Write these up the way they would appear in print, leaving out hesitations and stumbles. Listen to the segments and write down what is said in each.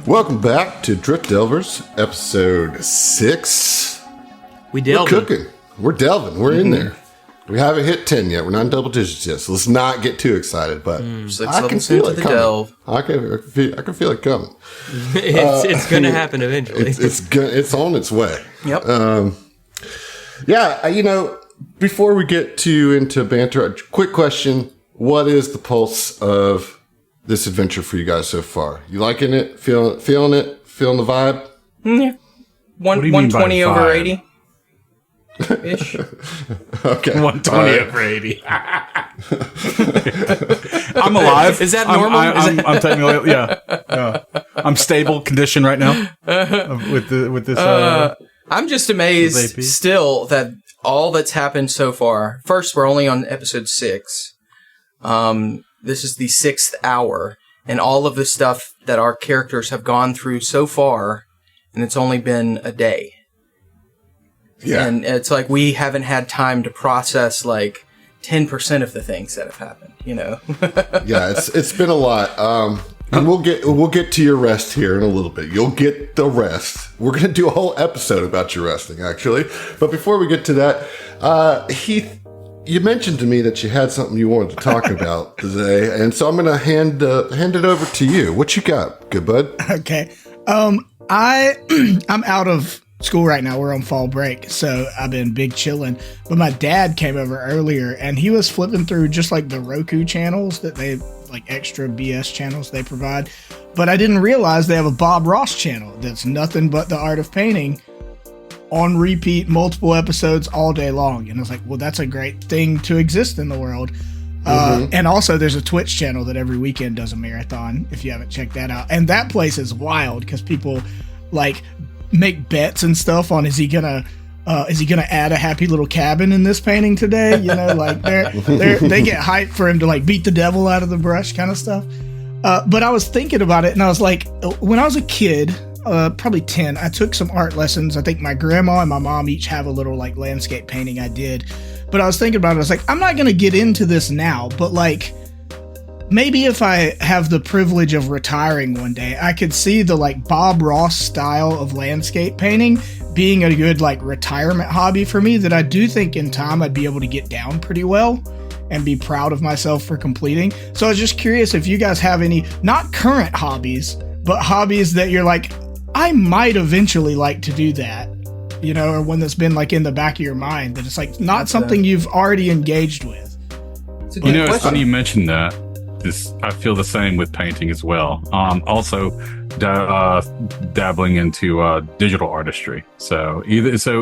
Welcome back to Drift Delvers, episode 6. We're cooking. We're delving. We're in there. We haven't hit 10 yet. We're not in double digits yet, so let's not get too excited. But I can feel it coming. Delve. I can feel it coming. It's going to happen eventually. It's on its way. Yep. Before we get into banter, a quick question: what is the pulse of this adventure for you guys so far? You liking it? Feeling it? Feeling the vibe? Yeah. 120 over 80 ish. Okay. 120 over 80. I'm alive. Is that normal? I'm technically, yeah. I'm stable condition right now with this. I'm just amazed still that all that's happened so far. First, we're only on episode 6. This is the 6th hour, and all of the stuff that our characters have gone through so far, and it's only been a day. Yeah. And it's like we haven't had time to process like 10% of the things that have happened, you know? Yeah, it's been a lot. And we'll get to your rest here in a little bit. You'll get the rest. We're going to do a whole episode about your resting, actually. But before we get to that, Heath, you mentioned to me that you had something you wanted to talk about today, and so I'm going to hand it over to you. What you got, good bud? Okay. I'm out of school right now. We're on fall break, so I've been big chilling. But my dad came over earlier, and he was flipping through just like the Roku channels that they like extra BS channels they provide. But I didn't realize they have a Bob Ross channel that's nothing but the art of painting on repeat, multiple episodes all day long. And I was like, well, that's a great thing to exist in the world. And also there's a Twitch channel that every weekend does a marathon, if you haven't checked that out. And that place is wild because people like make bets and stuff on is he gonna add a happy little cabin in this painting today? You know, like they get hyped for him to like beat the devil out of the brush kind of stuff. But I was thinking about it, and I was like, when I was a kid, probably 10, I took some art lessons. I think my grandma and my mom each have a little like landscape painting I did. But I was thinking about it, I was like, I'm not gonna get into this now, but like maybe if I have the privilege of retiring one day, I could see the like Bob Ross style of landscape painting being a good like retirement hobby for me that I do think in time I'd be able to get down pretty well and be proud of myself for completing. So I was just curious if you guys have any, not current hobbies, but hobbies that you're like, I might eventually like to do that, you know, or one that's been like in the back of your mind that it's like not something you've already engaged with. You know, it's funny you mentioned that. I feel the same with painting as well. Also, dabbling into digital artistry. So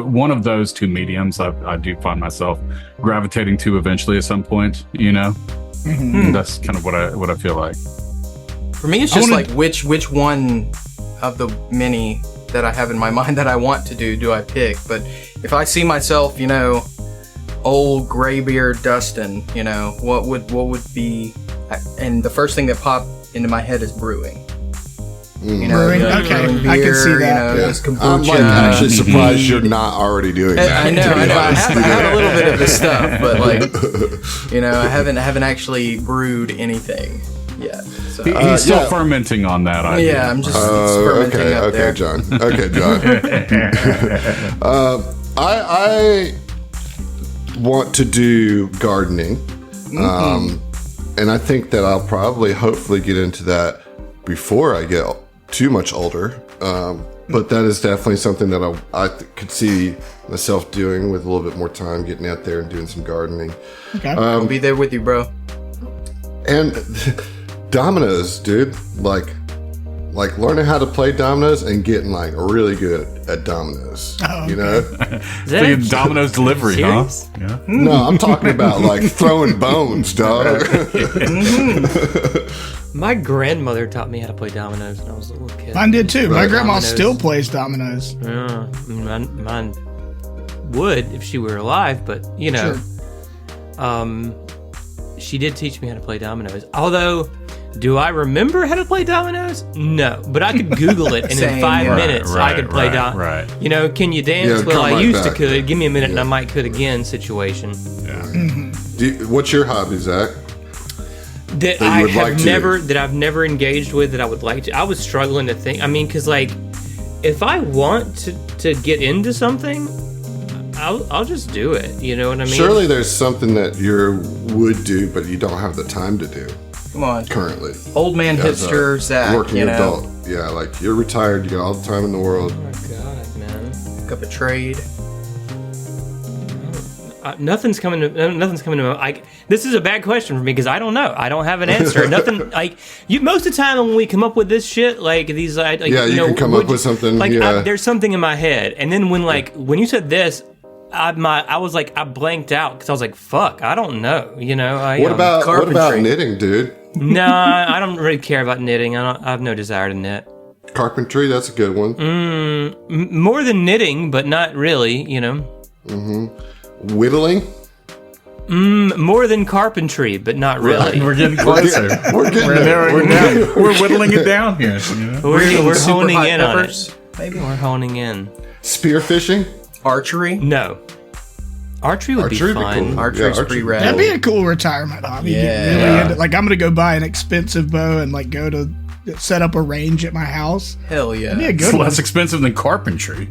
one of those two mediums, I do find myself gravitating to eventually at some point. You know, that's kind of what I feel like. For me, it's just like which one of the many that I have in my mind that I want to do I pick? But if I see myself, you know, old graybeard Dustin, you know, what would be? And the first thing that popped into my head is brewing. You know, brewing? Okay, brewing beer, I can see that. You know, just kombucha. I'm like actually surprised you're not already doing that. I know. I have a little bit of this stuff, but like, you know, I haven't actually brewed anything yet. So. He's still fermenting on that idea. Yeah, I'm just fermenting up there. John. Okay, John. I want to do gardening. And I think that I'll hopefully get into that before I get too much older. But that is definitely something that I could see myself doing with a little bit more time, getting out there and doing some gardening. Okay. I'll be there with you, bro. And dominoes, dude. Like learning how to play dominoes and getting like really good at dominoes. Oh, okay. You know? Like Domino's delivery, serious? huh? Yeah. No, I'm talking about like throwing bones, dog. My grandmother taught me how to play dominoes when I was a little kid. Mine did too. My grandma Dominoes. still plays dominoes. Yeah, mine would if she were alive, but you know, she did teach me how to play dominoes. Although, do I remember how to play dominoes? No, but I could Google it, and in 5 minutes I could play dominoes. Right. You know, can you dance? Yeah, well, I come used right to back. could. Give me a minute, and I might could again. Situation. Yeah. What's your hobby, Zach? that that I you would like have to? never that I've never engaged with that I would like to. I was struggling to think. I mean, because like, if I want to get into something, I'll just do it. You know what I mean? Surely there's something that you would do, but you don't have the time to do Come on. currently. Old man As a hipster Zach, working you know. adult. Yeah, like you're retired, you got all the time in the world. Oh my god, man. Pick up a trade. Nothing's coming to my. This is a bad question for me because I don't know. I don't have an answer. Nothing like you. Most of the time when we come up with this shit, like these, like, Yeah, you can come up with something. Like yeah. there's something in my head, and then when you said this, I was like I blanked out because I was like, fuck, I don't know. You know. What about carpentry. knitting, dude? No, I don't really care about knitting. I have no desire to knit. Carpentry, that's a good one. More than knitting, but not really. You know. Whittling. More than carpentry, but not really. We're getting closer. We're getting there. narrowing it down. We're whittling it down here. You know? We're Super honing hot in on peppers, it. Maybe. We're honing in. Spearfishing. Archery. No. Archery would Archery be would be fun. cool. Archery's Yeah, pretty archery. rad. That'd be a cool retirement hobby. Yeah. Get really into, like I'm gonna go buy an expensive bow and like go to set up a range at my house. Hell yeah. That'd be a It's good one. less expensive than carpentry.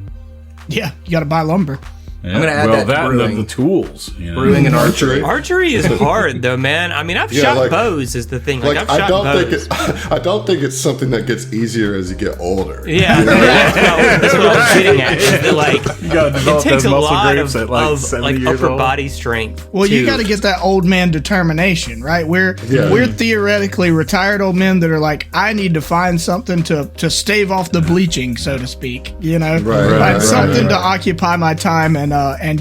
Yeah, you got to buy lumber. Yeah. gonna add that to and brewing. the tools. You know? Brewing and archery. Archery is hard though, man. I mean, I've Yeah, shot like- bows is the thing. Like, Like I've shot bows. I don't think it's something that gets easier as you get older. Yeah, that's what I was getting at. Is that, like, You gotta it develop takes those a muscle lot groups of, at like 70 years upper old. body strength. Well, you to- got to get that old man determination, right? We're Yeah. theoretically retired old men that are like, I need to find something to stave off the bleaching, so to speak. You know, Right, something right. to occupy my time and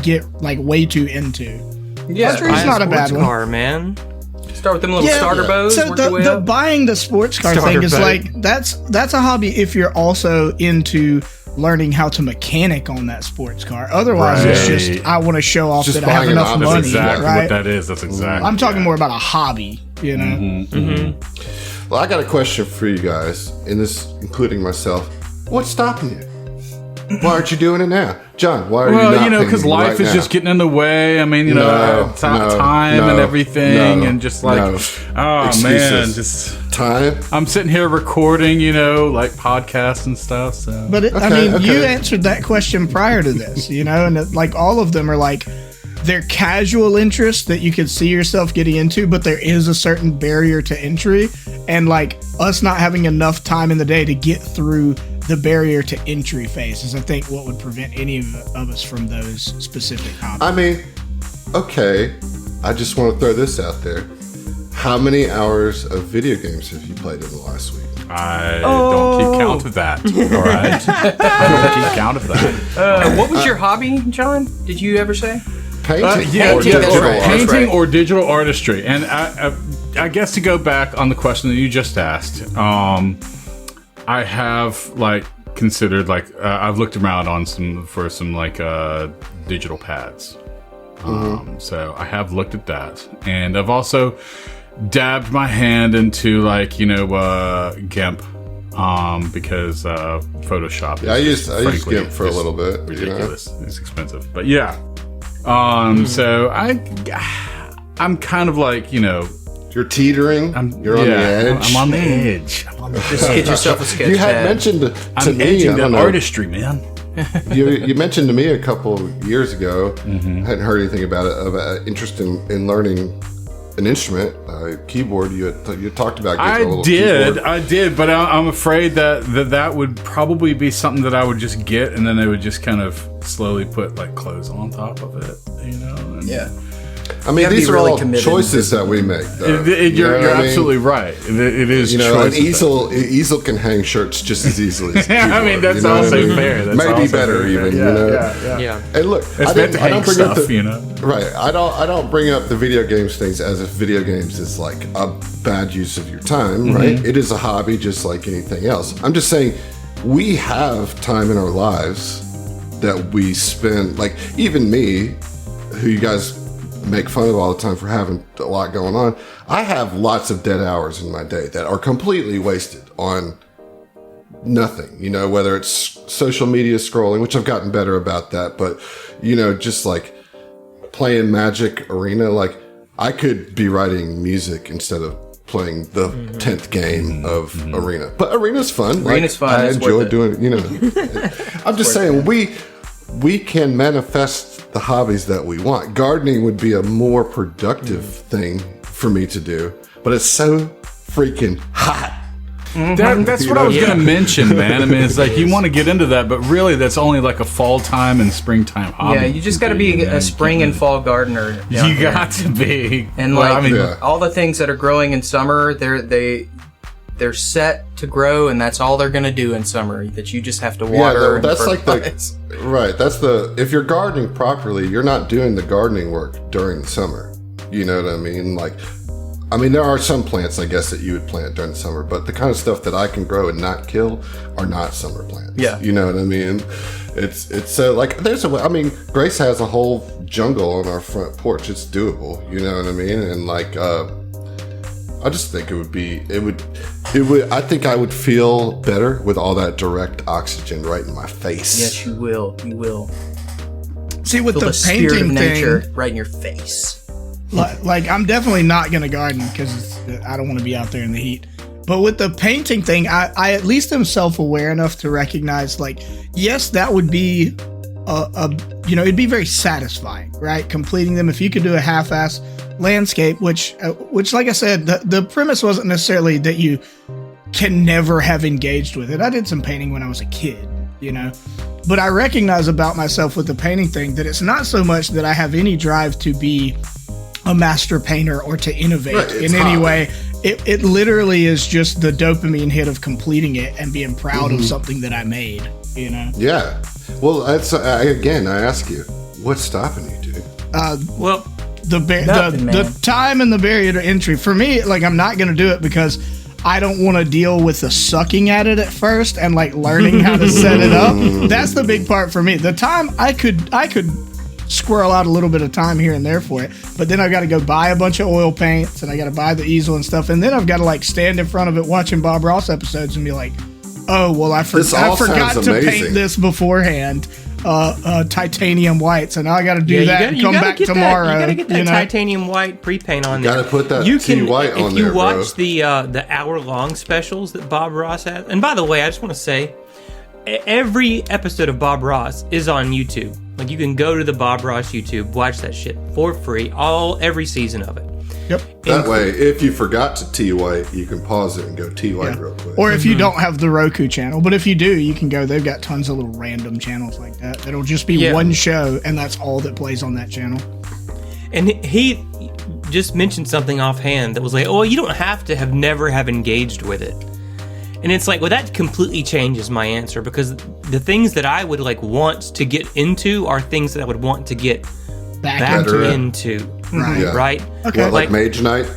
get like way too into. Yeah. Archery's buy a not a bad sports one. car, man. Start with them little starter bows. So work your way the up. buying the sports car Starter thing is boat. like that's a hobby if you're also into learning how to mechanic on that sports car. Otherwise, it's Right. just I want to show off Just that I have buying an enough option. That's money, exactly right? what that is. That's exactly. I'm talking more about a hobby, you know. Well, I got a question for you guys, in this, including myself. What's stopping you? Why aren't you doing it now, John? Why are you Well, not? you know, because painting life right is now? just getting in the way. I mean, you know, No, time no, and everything, no, and just like, no. oh Excuses. man, just time. I'm sitting here recording, you know, like podcasts and stuff. So, But I Okay, mean, you okay. answered that question prior to this, you know, and like all of them are like they're casual interests that you could see yourself getting into, but there is a certain barrier to entry, and like us not having enough time in the day to get through the barrier to entry phase is, I think, what would prevent any of us from those specific hobbies. I mean, okay. I just want to throw this out there. How many hours of video games have you played in the last week? I don't keep count of that. All right, I don't keep count of that. What was your hobby, John? Did you ever say? Painting. Yeah, or Painting, digital that's right. art. Paint- painting right. or digital artistry. And I guess to go back on the question that you just asked, I have like considered like I've looked around on some digital pads. So I have looked at that, and I've also dabbed my hand into like GIMP. Because Photoshop. Yeah, I used frankly GIMP for a just little bit. You know? ridiculous. It's expensive, but yeah. So I'm kind of like You're teetering. You're on the edge. I'm on the edge. Just get yourself a sketch You had pad. mentioned to I'm me. edging I don't that know, artistry, man. you mentioned to me a couple years ago. Mm-hmm. Hadn't heard anything about it. Of interest in learning an instrument, keyboard. You had talked about getting a little keyboard. I did, but I'm afraid that would probably be something that I would just get, and then they would just kind of slowly put like clothes on top of it, And Yeah. I mean, gotta these be are really all committed. choices that we make. Though. You're what I mean? absolutely right. It is. You know, an choices that- easel can hang shirts just as easily. As a Yeah, I mean, keyboard, that's you know what also I mean? fair. That's Maybe also better fair. even. Yeah, you know. yeah. Yeah. And look, It's meant to hang bring up stuff, the right. I don't bring up the video games things as if video games is like a bad use of your time. Right? It is a hobby just like anything else. I'm just saying we have time in our lives that we spend. Like even me, who you guys make fun of all the time for having a lot going on. I have lots of dead hours in my day that are completely wasted on nothing, whether it's social media scrolling, which I've gotten better about that, but, just like playing Magic Arena, like I could be writing music instead of playing the 10th game of Arena. But Arena's fun. Arena's fun. I It's enjoy worth it. doing it, you know. I'm just saying, we can manifest the hobbies that we want. Gardening would be a more productive thing for me to do, but it's so freaking hot. That's what I was going to mention, man. I mean, it's like you want to get into that, but really that's only like a fall time and springtime hobby. Yeah, you just got to be a spring and fall gardener. down You here. got to be. And Well, like I mean, Yeah. all the things that are growing in summer, they're set to grow, and that's all they're going to do in summer. That you just have to water. that's and like fertilize. if you're gardening properly, you're not doing the gardening work during the summer. You know what I mean? There are some plants, I guess, that you would plant during the summer, but the kind of stuff that I can grow and not kill are not summer plants. Yeah. You know what I mean? It's there's a way. I mean, Grace has a whole jungle on our front porch. It's doable. You know what I mean? And I just think I think I would feel better with all that direct oxygen right in my face. Yes, you will. You will. See, with Feel the the spirit of painting nature thing, right in your face. like I'm definitely not going to garden because I don't want to be out there in the heat. But with the painting thing, I at least am self-aware enough to recognize, like, yes, that would be it'd be very satisfying, right? Completing them. If you could do a half-ass landscape, which like I said, the premise wasn't necessarily that you can never have engaged with it. I did some painting when I was a kid, you know, but I recognize about myself with the painting thing that it's not so much that I have any drive to be a master painter or to innovate in any way. It literally is just the dopamine hit of completing it and being proud of something that I made, you know? Yeah. Well, that's again, I ask you, what's stopping you, dude? Well, The time and the barrier to entry for me, like, I'm not going to do it because I don't want to deal with the sucking at it at first and like learning how to set it up. That's the big part for me. The time I could squirrel out a little bit of time here and there for it, but then I've got to go buy a bunch of oil paints and I got to buy the easel and stuff, and then I've got to like stand in front of it watching Bob Ross episodes and be like, oh well, I forgot to paint this beforehand. Titanium white, so now I got to do that and come back tomorrow. You gotta get that titanium white pre-paint on there. Gotta put that white on there, if you watch bro. the hour-long specials that Bob Ross has, and by the way, I just want to say, every episode of Bob Ross is on YouTube. Like, you can go to the Bob Ross YouTube, watch that shit for free, every season of it. Yep. That way, if you forgot to T-White, you can pause it and go T-White real quick. Or if you don't have the Roku channel, but if you do, you can go. They've got tons of little random channels like that. That'll just be one show, and that's all that plays on that channel. And he just mentioned something offhand that was like, oh, you don't have to never have engaged with it. And it's like, well, that completely changes my answer, because the things that I would like want to get into are things that I would want to get back into. Right. Yeah. Right? Okay. What, like Mage Knight?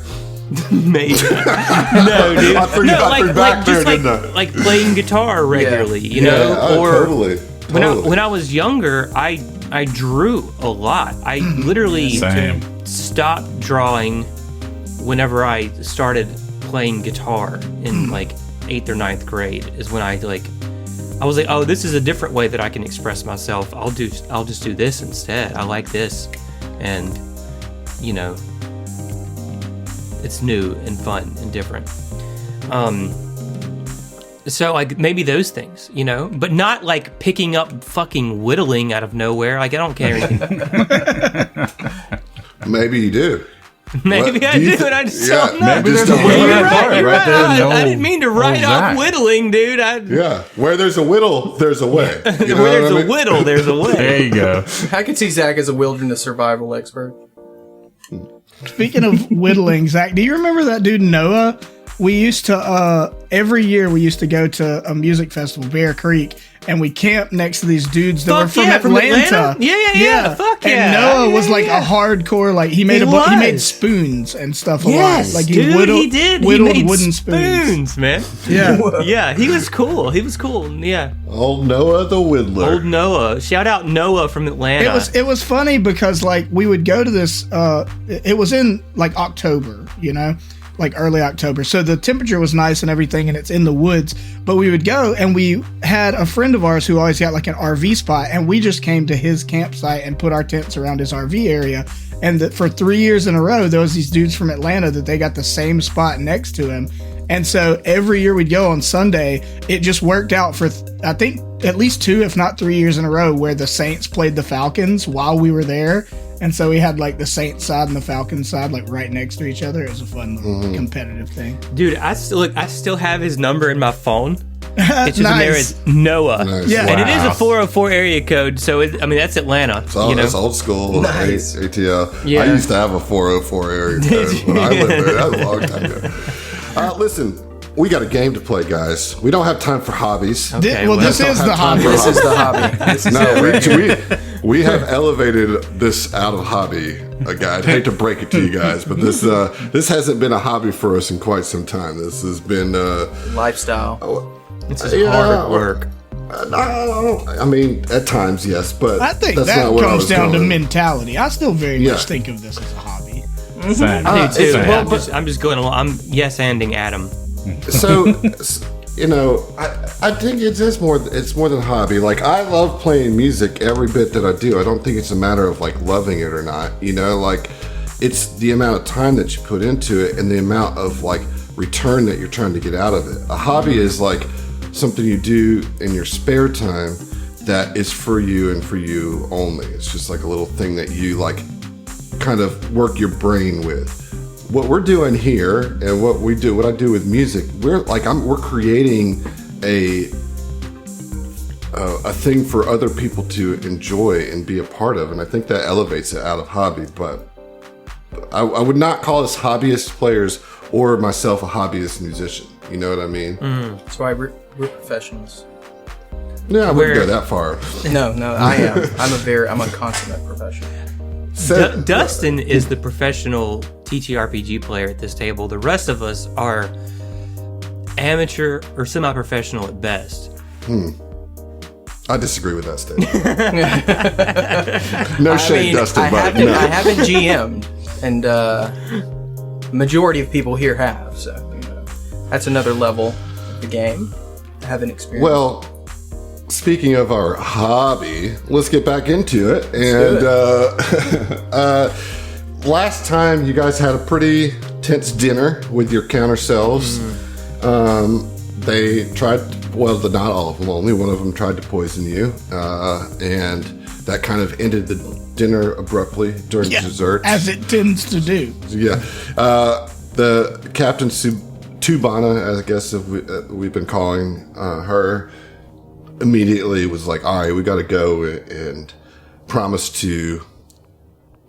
Maybe. No, dude. I threw back there, didn't I? Like playing guitar regularly, you know? Totally. When I was younger, I drew a lot. I literally stopped drawing whenever I started playing guitar in like 8th or 9th grade is when I was like, oh, this is a different way that I can express myself. I'll just do this instead. I like this. And, you know, it's new and fun and different. So like maybe those things, you know, but not like picking up fucking whittling out of nowhere. Like, I don't care anything. Maybe you do. Maybe I do, and I just don't know. Maybe there's a You're whittling right, you're right right. there. I didn't mean to write off whittling, dude. Where there's a whittle, there's a way. You know Where there's what I mean? a whittle, there's a way. There you go. I could see Zach as a wilderness survival expert. Speaking of whittling, Zach, do you remember that dude Noah? We used to every year we used to go to a music festival, Bear Creek, and we camped next to these dudes that were from Atlanta. Yeah. Fuck yeah. And Noah was like a hardcore, like he made he made spoons and stuff a lot. Like he did. whittled he made wooden spoons, man. Yeah. Yeah, he was cool. Yeah. Old Noah the Whittler. Old Noah. Shout out Noah from Atlanta. It was funny because like we would go to this it was in like October, you know. like early October. So the temperature was nice and everything, and it's in the woods. But we would go, and we had a friend of ours who always got like an RV spot, and we just came to his campsite and put our tents around his RV area. And for 3 years in a row, there was these dudes from Atlanta that they got the same spot next to him. And so every year we'd go on Sunday. It just worked out for, I think, at least 2, if not 3 years in a row, where the Saints played the Falcons while we were there. And so we had like the Saints side and the Falcons side like right next to each other. It was a fun little competitive thing. Dude, I still have his number in my phone. It's just Nice. there as Noah. Nice. Yeah. And it is a 404 area code, so that's Atlanta. That's old school Nice. ATL. Yeah. I used to have a 404 area code when I lived there. That was a long time ago. Listen, we got a game to play, guys. We don't have time for hobbies. Okay, This is the hobby. This is the hobby. This is No, it right here. we have elevated this out of hobby. I'd hate to break it to you guys, but this hasn't been a hobby for us in quite some time. This has been Lifestyle. This is hard work. I mean, at times, yes, but I think that's that not where I comes was down to going. mentality. I still very Yeah. much think of this as a hobby. Same. I do too. Same. I'm just going along. I'm yes-anding Adam. So, I think it's more than a hobby. Like, I love playing music every bit that I do. I don't think it's a matter of like loving it or not. Like, it's the amount of time that you put into it and the amount of like return that you're trying to get out of it. A hobby is like something you do in your spare time that is for you and for you only. It's just like a little thing that you like kind of work your brain with. What we're doing here and what I do with music, we're creating a thing for other people to enjoy and be a part of, and I think that elevates it out of hobby. But I would not call us hobbyist players or myself a hobbyist musician. You know what I mean? That's why we're professionals. Yeah, I wouldn't go that far. No, I am. I'm a consummate professional. Dustin is the professional TTRPG player at this table. The rest of us are amateur or semi-professional at best. I disagree with that statement. No shade, Dustin, I but haven't GM'd, and majority of people here have. So that's another level of the game. I haven't experienced. Well, speaking of our hobby, let's get back into it. And last time you guys had a pretty tense dinner with your counter selves. They tried, not all of them, only one of them tried to poison you. And that kind of ended the dinner abruptly during dessert. As it tends to do. Yeah. The Captain Tubana, I guess we've been calling her, immediately was like, all right, we got to go, and promised to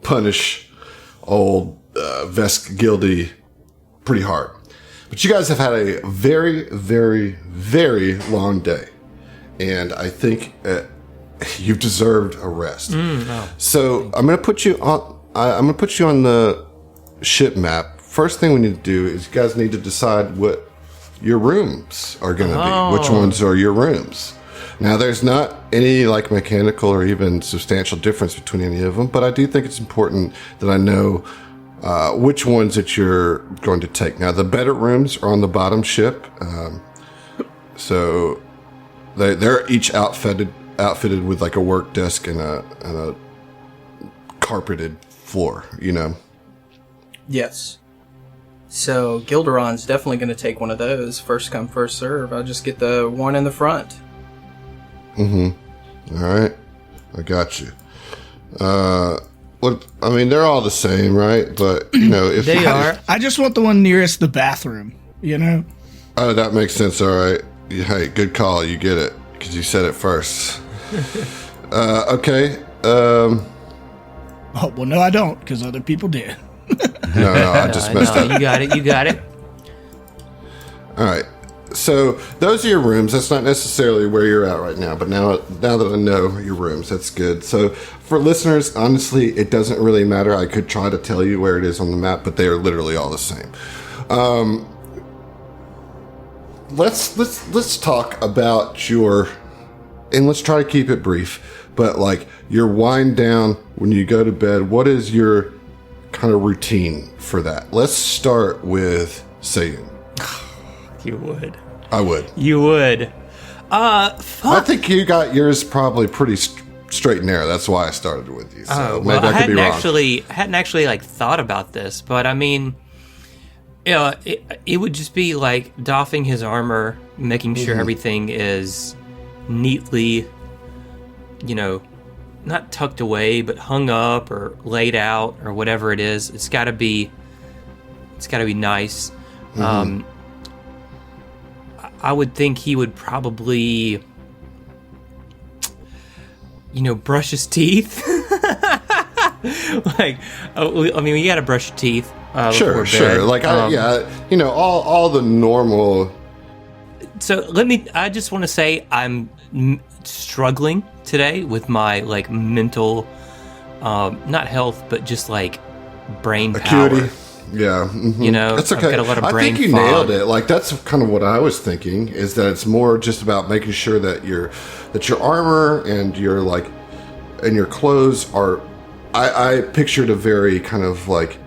punish old Vesk Gildy pretty hard. But you guys have had a very, very, very long day, and I think you've deserved a rest. So I'm going to put you on. I'm going to put you on the ship map. First thing we need to do is you guys need to decide what your rooms are going to be. Which ones are your rooms? Now, there's not any like mechanical or even substantial difference between any of them, but I do think it's important that I know which ones that you're going to take. Now, the better rooms are on the bottom ship, so they're each outfitted with like a work desk and a carpeted floor. Yes. So Gilderon's definitely going to take one of those. First come, first serve. I'll just get the one in the front. All right, I got you. They're all the same, right? But if They are. I just want the one nearest the bathroom, Oh, that makes sense. All right. Hey, good call. You get it because you said it first. Okay. Oh, well, no, I don't, because other people did. No, I just messed up. You got it. All right. So those are your rooms. That's not necessarily where you're at right now, but now that I know your rooms, that's good. So for listeners, honestly, it doesn't really matter. I could try to tell you where it is on the map, but they are literally all the same. Let's talk about and let's try to keep it brief, but like your wind down when you go to bed. What is your kind of routine for that. Let's start with Sayun. You would. I would. You would. I think you got yours probably pretty straight and narrow. That's why I started with you. So maybe I could be wrong. I hadn't actually like thought about this, but I mean, it would just be like doffing his armor, making sure everything is neatly, not tucked away, but hung up or laid out or whatever it is. It's got to be nice. I would think he would probably, brush his teeth. You gotta brush your teeth. Sure. Like, all the normal. So I just want to say I'm struggling today with my like mental, not health, but just like brain acuity. Power. Yeah, that's okay. I've got a lot of brain I think you fog. nailed it. Like that's kind of what I was thinking. Is that it's more just about making sure that your armor and your clothes are. I pictured a very kind of like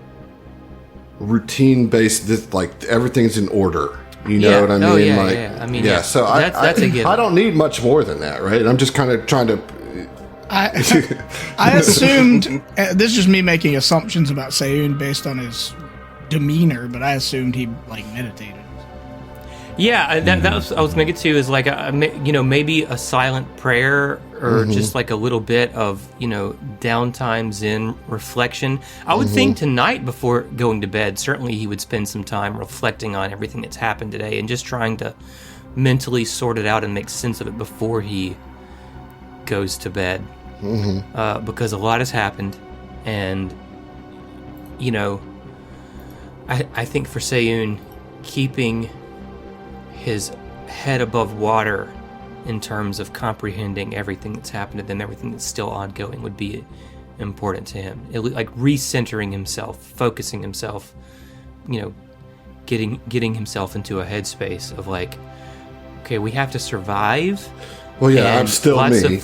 routine based. Like everything's in order. You know what I mean? So that's a given. I don't need much more than that, right? I'm just kind of trying to. I assumed this is just me making assumptions about Sayun based on his demeanor, but I assumed he like meditated. Yeah, that was I was making too. Is like maybe a silent prayer or just like a little bit of downtime, Zen reflection. I would think tonight before going to bed, certainly he would spend some time reflecting on everything that's happened today and just trying to mentally sort it out and make sense of it before he goes to bed. Because a lot has happened, and I think for Sayun, keeping his head above water in terms of comprehending everything that's happened and then everything that's still ongoing would be important to him. Like recentering himself, focusing himself, getting himself into a headspace of like, okay, we have to survive. Well, yeah, I'm still me.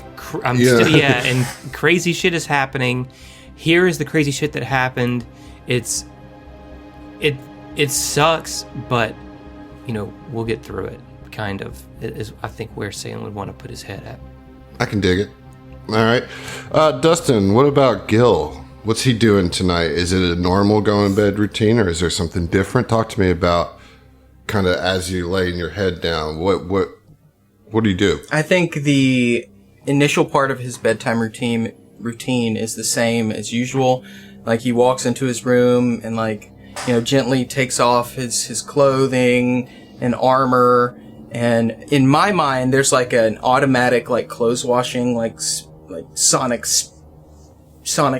And crazy shit is happening. Here is the crazy shit that happened. It sucks, but we'll get through it. Kind of is, I think, where Sayun would want to put his head at. I can dig it. All right, Dustin. What about Gil? What's he doing tonight? Is it a normal going to bed routine, or is there something different? Talk to me about kind of as you lay your head down. What do you do? I think the initial part of his bedtime routine is the same as usual. Like he walks into his room and gently takes off his clothing and armor. And in my mind, there's like an automatic clothes washing, like Sonic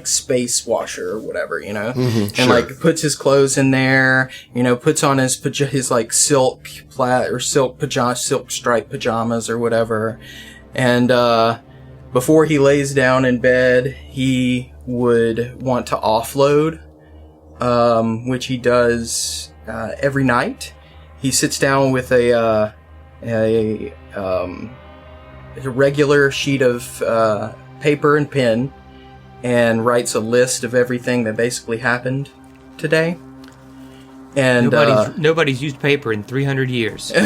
space washer or whatever, and sure. Puts his clothes in there, puts on his silk striped pajamas or whatever. And, before he lays down in bed, he would want to offload, which he does, every night. He sits down with a regular sheet of, paper and pen, and writes a list of everything that basically happened today. And nobody's used paper in 300 years. No,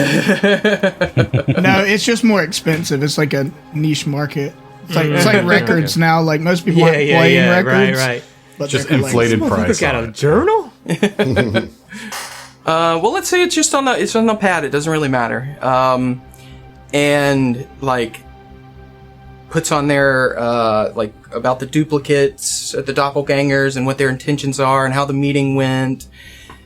it's just more expensive. It's like a niche market. It's like records now. Like most people aren't playing records. Right. But just inflated price. Got a journal? Well, let's say it's just on the pad. It doesn't really matter. And puts on there about the duplicates, the doppelgangers, and what their intentions are, and how the meeting went,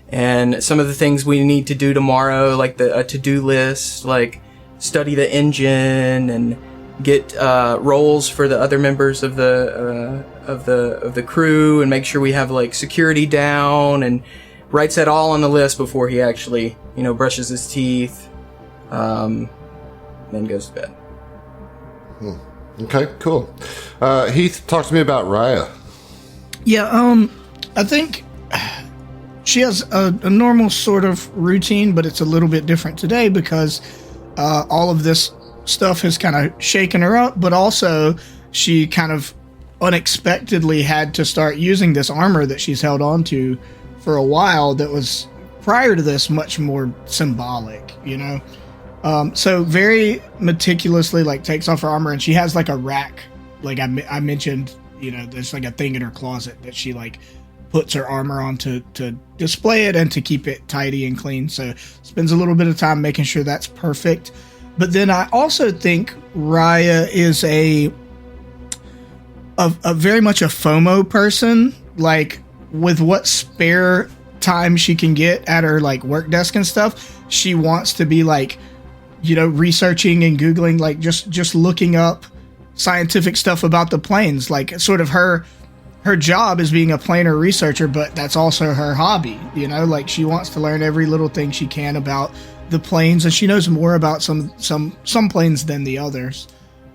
and some of the things we need to do tomorrow, like a to-do list, like study the engine and get roles for the other members of the crew, and make sure we have security down, and writes that all on the list before he actually brushes his teeth, then goes to bed. Okay, cool. Heath, talk to me about Raya. Yeah, I think she has a normal sort of routine, but it's a little bit different today because all of this stuff has kind of shaken her up, but also she kind of unexpectedly had to start using this armor that she's held on to for a while that was prior to this much more symbolic, so very meticulously like takes off her armor, and she has like a rack, like I mentioned, there's like a thing in her closet that she like puts her armor on to display it and to keep it tidy and clean. So spends a little bit of time making sure that's perfect. But then I also think Raya is a very much a FOMO person, like with what spare time she can get at her like work desk and stuff. She wants to be like, researching and Googling, like just looking up scientific stuff about the planes. Like sort of her job is being a planer researcher, but that's also her hobby, like she wants to learn every little thing she can about the planes, and she knows more about some planes than the others.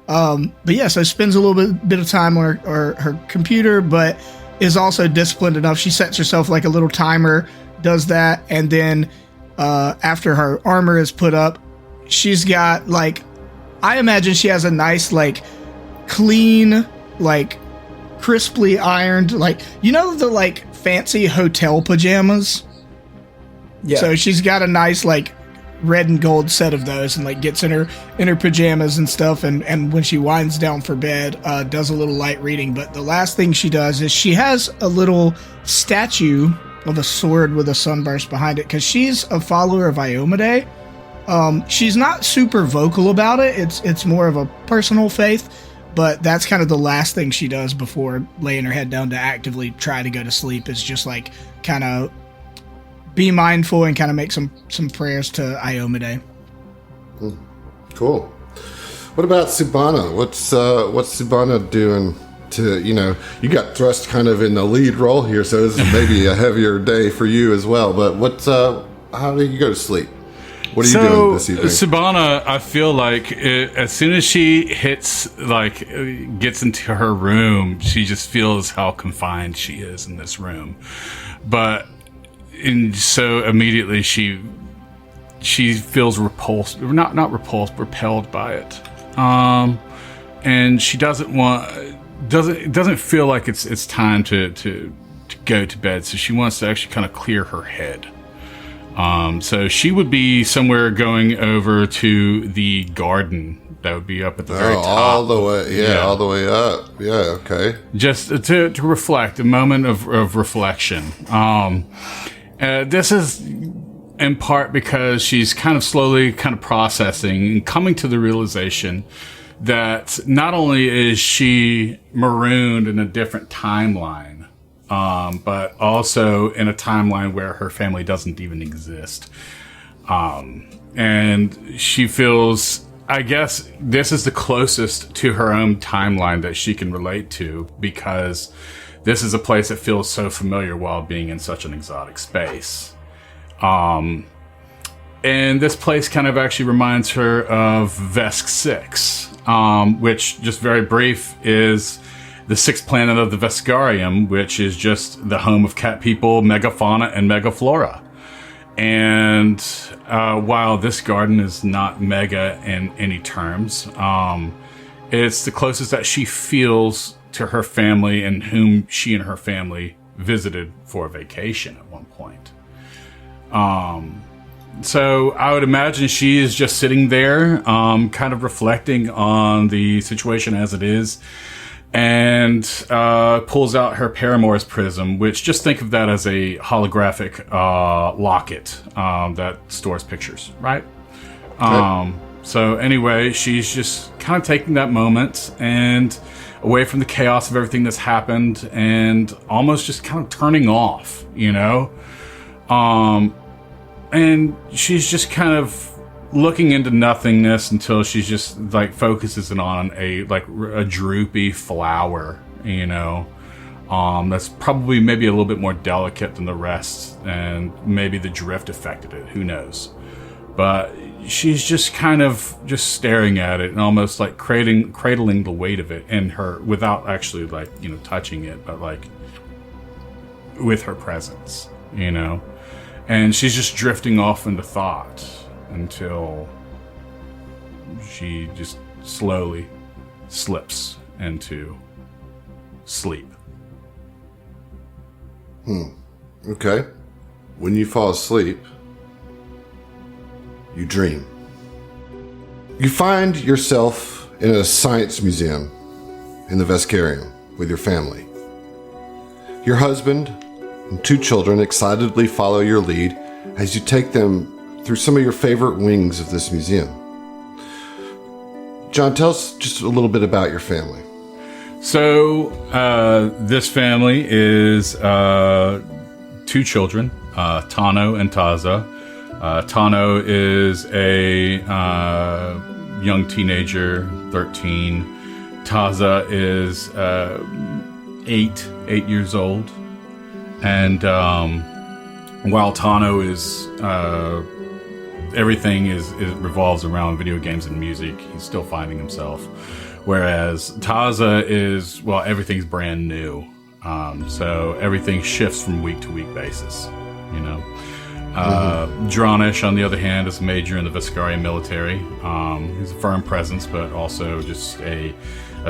But yeah, so spends a little bit of time on her computer, but is also disciplined enough. She sets herself like a little timer, does that, and then after her armor is put up, she's got like, I imagine she has a nice like clean, like crisply ironed, like the like fancy hotel pajamas. Yeah. So she's got a nice like red and gold set of those, and like gets in her pajamas and stuff, and when she winds down for bed, does a little light reading. But the last thing she does is she has a little statue of a sword with a sunburst behind it, because she's a follower of Iomade. She's not super vocal about it. It's more of a personal faith, but that's kind of the last thing she does before laying her head down to actively try to go to sleep, is just like kind of be mindful and kind of make some prayers to Iomade. Cool. What about Subana? What's Subana doing to, you got thrust kind of in the lead role here, so this is maybe a heavier day for you as well, but how do you go to sleep? What are you doing this evening? Subana, I feel like as soon as she gets into her room, she just feels how confined she is in this room. So immediately she feels repulsed, not repulsed, repelled by it. And she doesn't feel like it's time to go to bed. So she wants to actually kind of clear her head. So she would be somewhere going over to the garden that would be up at the very top. All the way up. Yeah, okay. Just to reflect, a moment of reflection. This is in part because she's kind of slowly kind of processing and coming to the realization that not only is she marooned in a different timeline, but also in a timeline where her family doesn't even exist. And she feels, I guess, this is the closest to her own timeline that she can relate to, because this is a place that feels so familiar while being in such an exotic space. And this place kind of actually reminds her of Vesk 6, which, just very brief, is the sixth planet of the Veskarium, which is just the home of cat people, megafauna, and megaflora. And while this garden is not mega in any terms, it's the closest that she feels to her family, and whom she and her family visited for a vacation at one point. So I would imagine she is just sitting there, kind of reflecting on the situation as it is, and pulls out her Paramour's prism, which, just think of that as a holographic locket that stores pictures, right? Okay. So anyway, she's just kind of taking that moment and away from the chaos of everything that's happened, and almost just kind of turning off, and she's just kind of looking into nothingness until she's just like focuses on a droopy flower, that's probably maybe a little bit more delicate than the rest, and maybe the drift affected it, who knows. But she's just kind of just staring at it and almost like cradling the weight of it in her, without actually touching it, but like with her presence, and she's just drifting off into thought until she just slowly slips into sleep. Okay. When you fall asleep, you dream. You find yourself in a science museum in the Vescarium with your family. Your husband and 2 children excitedly follow your lead as you take them through some of your favorite wings of this museum. John, tell us just a little bit about your family. So, this family is 2 children, Tano and Taza. Tano is a young teenager, 13. Taza is 8 years old. And while Tano is everything revolves around video games and music, he's still finding himself. Whereas Taza is, well, everything's brand new. So everything shifts from week to week basis, you know. Dronish, on the other hand, is a major in the Vescarian military. He's a firm presence, but also just a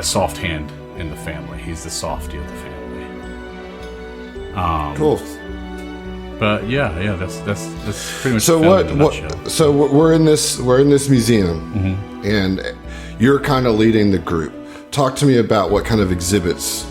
soft hand in the family. He's the softy of the family. Cool. But yeah, that's pretty much. So So we're in this museum, and you're kind of leading the group. Talk to me about what kind of exhibits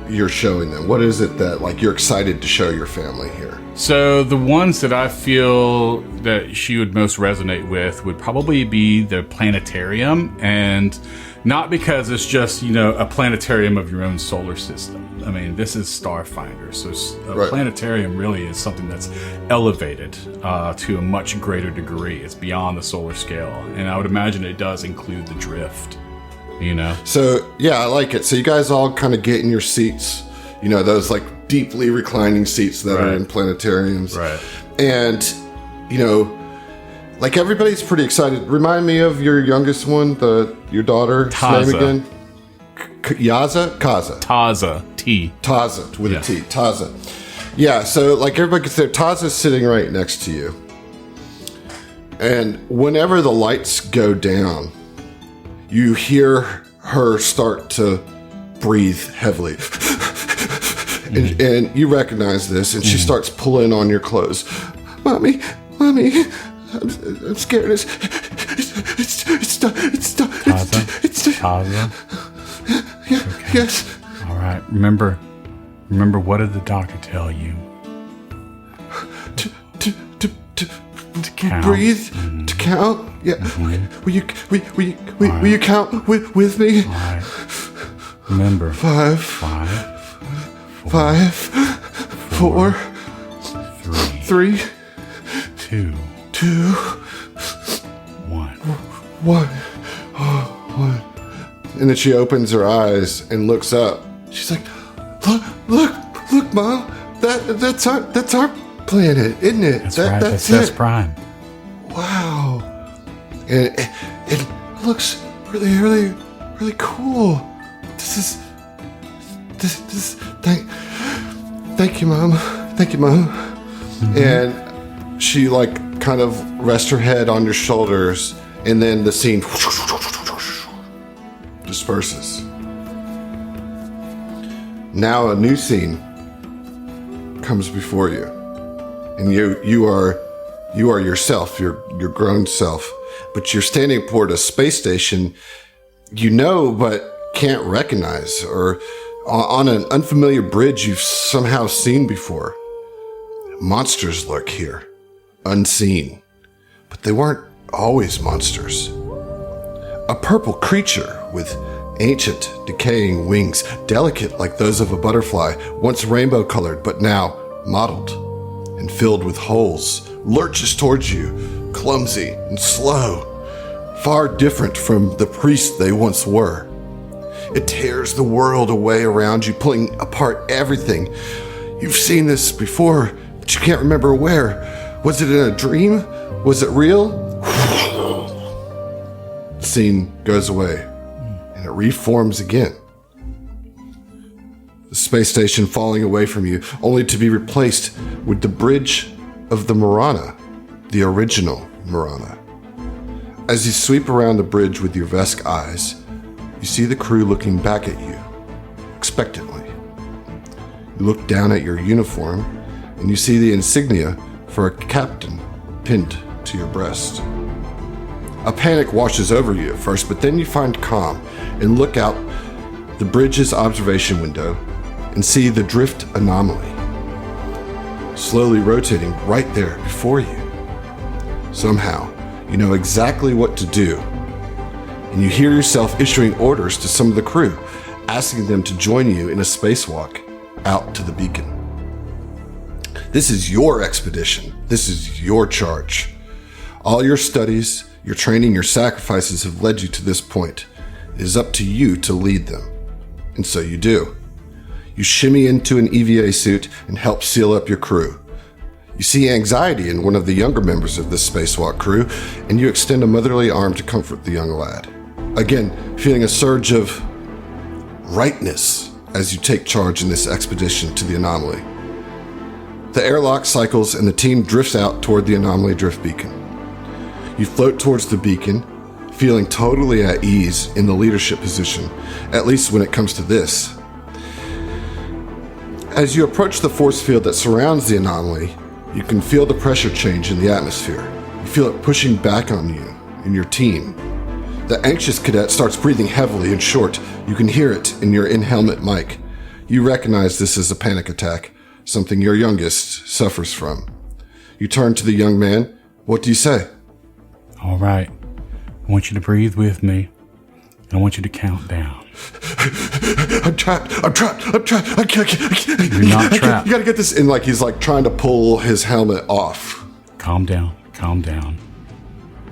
you're showing them. What is it that you're excited to show your family here? So the ones that I feel that she would most resonate with would probably be the planetarium, and not because it's just, a planetarium of your own solar system. I mean, this is Starfinder, so a planetarium really is something that's elevated to a much greater degree. It's beyond the solar scale, and I would imagine it does include the drift, So, yeah, I like it. So you guys all kind of get in your seats, those deeply reclining seats that are in planetariums. Right. And, everybody's pretty excited. Remind me of your youngest one, your daughter's Taza. name again? Yaza? Kaza. Taza. T. Taza, with a T. Taza. Yeah, so everybody gets there. Taza's sitting right next to you. And whenever the lights go down, you hear her start to breathe heavily. And you recognize this, and she starts pulling on your clothes. Mommy, I'm scared. It's Taza? Yeah, okay. Yes. All right. Remember, what did the doctor tell you? To breathe, to count. Yeah. Will you count with me? All right. Remember. 5, 4, 3, 2, 1. And then she opens her eyes and looks up. She's like, "Look, Mom! That's our planet, isn't it? That's right. That's Prime. Wow! And it looks really, really, really cool. This. Thank you, Mom. And she kind of rests her head on your shoulders, and then the scene disperses. Now a new scene comes before you, and you are yourself, your grown self, but you're standing aboard a space station but can't recognize, or on an unfamiliar bridge you've somehow seen before. Monsters lurk here, unseen, but they weren't always monsters. A purple creature with ancient, decaying wings, delicate like those of a butterfly, once rainbow-colored but now mottled and filled with holes, lurches towards you, clumsy and slow, far different from the priests they once were. It tears the world away around you, pulling apart everything. You've seen this before, but you can't remember where. Was it in a dream? Was it real? The scene goes away, and it reforms again. The space station falling away from you, only to be replaced with the bridge of the Marana, the original Marana. As you sweep around the bridge with your Vesk eyes, you see the crew looking back at you, expectantly. You look down at your uniform, and you see the insignia for a captain pinned to your breast. A panic washes over you at first, but then you find calm and look out the bridge's observation window and see the drift anomaly slowly rotating right there before you. Somehow, you know exactly what to do, and you hear yourself issuing orders to some of the crew, asking them to join you in a spacewalk out to the beacon. This is your expedition. This is your charge. All your studies, your training, your sacrifices have led you to this point. It is up to you to lead them. And so you do. You shimmy into an EVA suit and help seal up your crew. You see anxiety in one of the younger members of this spacewalk crew, and you extend a motherly arm to comfort the young lad. Again, feeling a surge of rightness as you take charge in this expedition to the anomaly. The airlock cycles and the team drifts out toward the anomaly drift beacon. You float towards the beacon, feeling totally at ease in the leadership position, at least when it comes to this. As you approach the force field that surrounds the anomaly, you can feel the pressure change in the atmosphere. You feel it pushing back on you and your team. The anxious cadet starts breathing heavily and short. You can hear it in your in-helmet mic. You recognize this as a panic attack, something your youngest suffers from. You turn to the young man. What do you say? All right. I want you to breathe with me. I want you to count down. I'm trapped. I can't. You're not trapped. You gotta get this in. Like he's like trying to pull his helmet off. Calm down.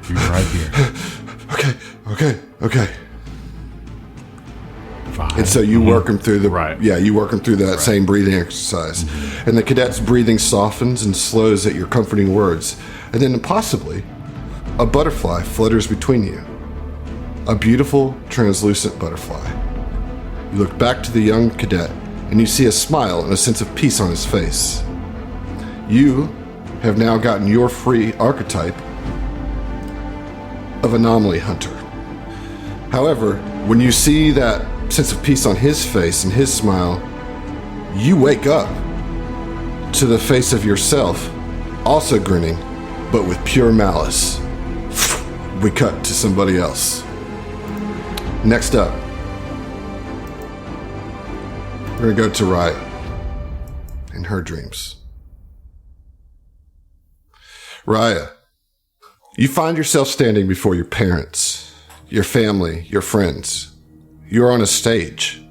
You're right here. Okay. 5. And so you work him through the Right. Yeah, you work him through that same breathing exercise, and the cadet's breathing softens and slows at your comforting words, and then possibly a butterfly flutters between you. A beautiful, translucent butterfly. You look back to the young cadet, and you see a smile and a sense of peace on his face. You have now gotten your free archetype of anomaly hunter. However, when you see that sense of peace on his face and his smile, you wake up to the face of yourself, also grinning, but with pure malice. We cut to somebody else. Next up, we're gonna go to Raya and her dreams. Raya, you find yourself standing before your parents, your family, your friends. You're on a stage.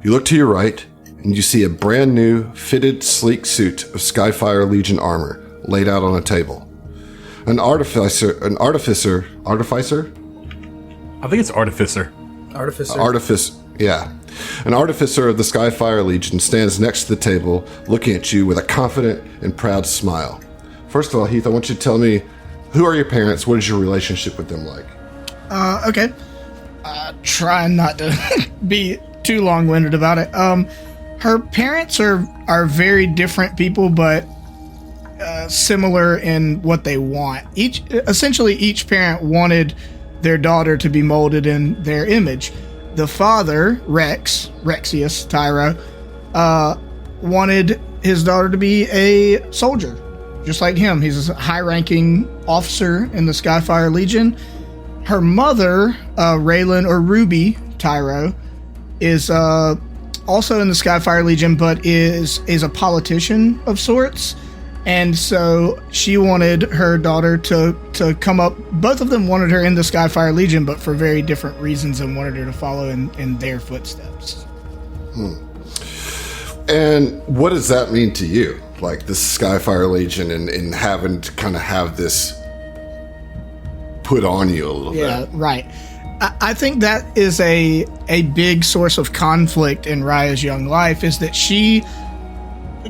You look to your right and you see a brand new, fitted, sleek suit of Skyfire Legion armor laid out on a table. An artificer? I think it's artificer. Yeah. An artificer of the Skyfire Legion stands next to the table, looking at you with a confident and proud smile. First of all, Heath, I want you to tell me, who are your parents? What is your relationship with them like? Okay. Trying not to be too long-winded about it. Her parents are very different people, but similar in what they want. Essentially, each parent wanted their daughter to be molded in their image. The father, Rexius Tyro, wanted his daughter to be a soldier, just like him. He's a high-ranking officer in the Skyfire Legion. Her mother, Raylan or Ruby Tyro, is also in the Skyfire Legion, but is a politician of sorts. And so she wanted her daughter to come up. Both of them wanted her in the Skyfire Legion, but for very different reasons, and wanted her to follow in their footsteps. And what does that mean to you? Like the Skyfire Legion and having to kind of have this put on you a little bit. Yeah, right. I think that is a big source of conflict in Raya's young life, is that she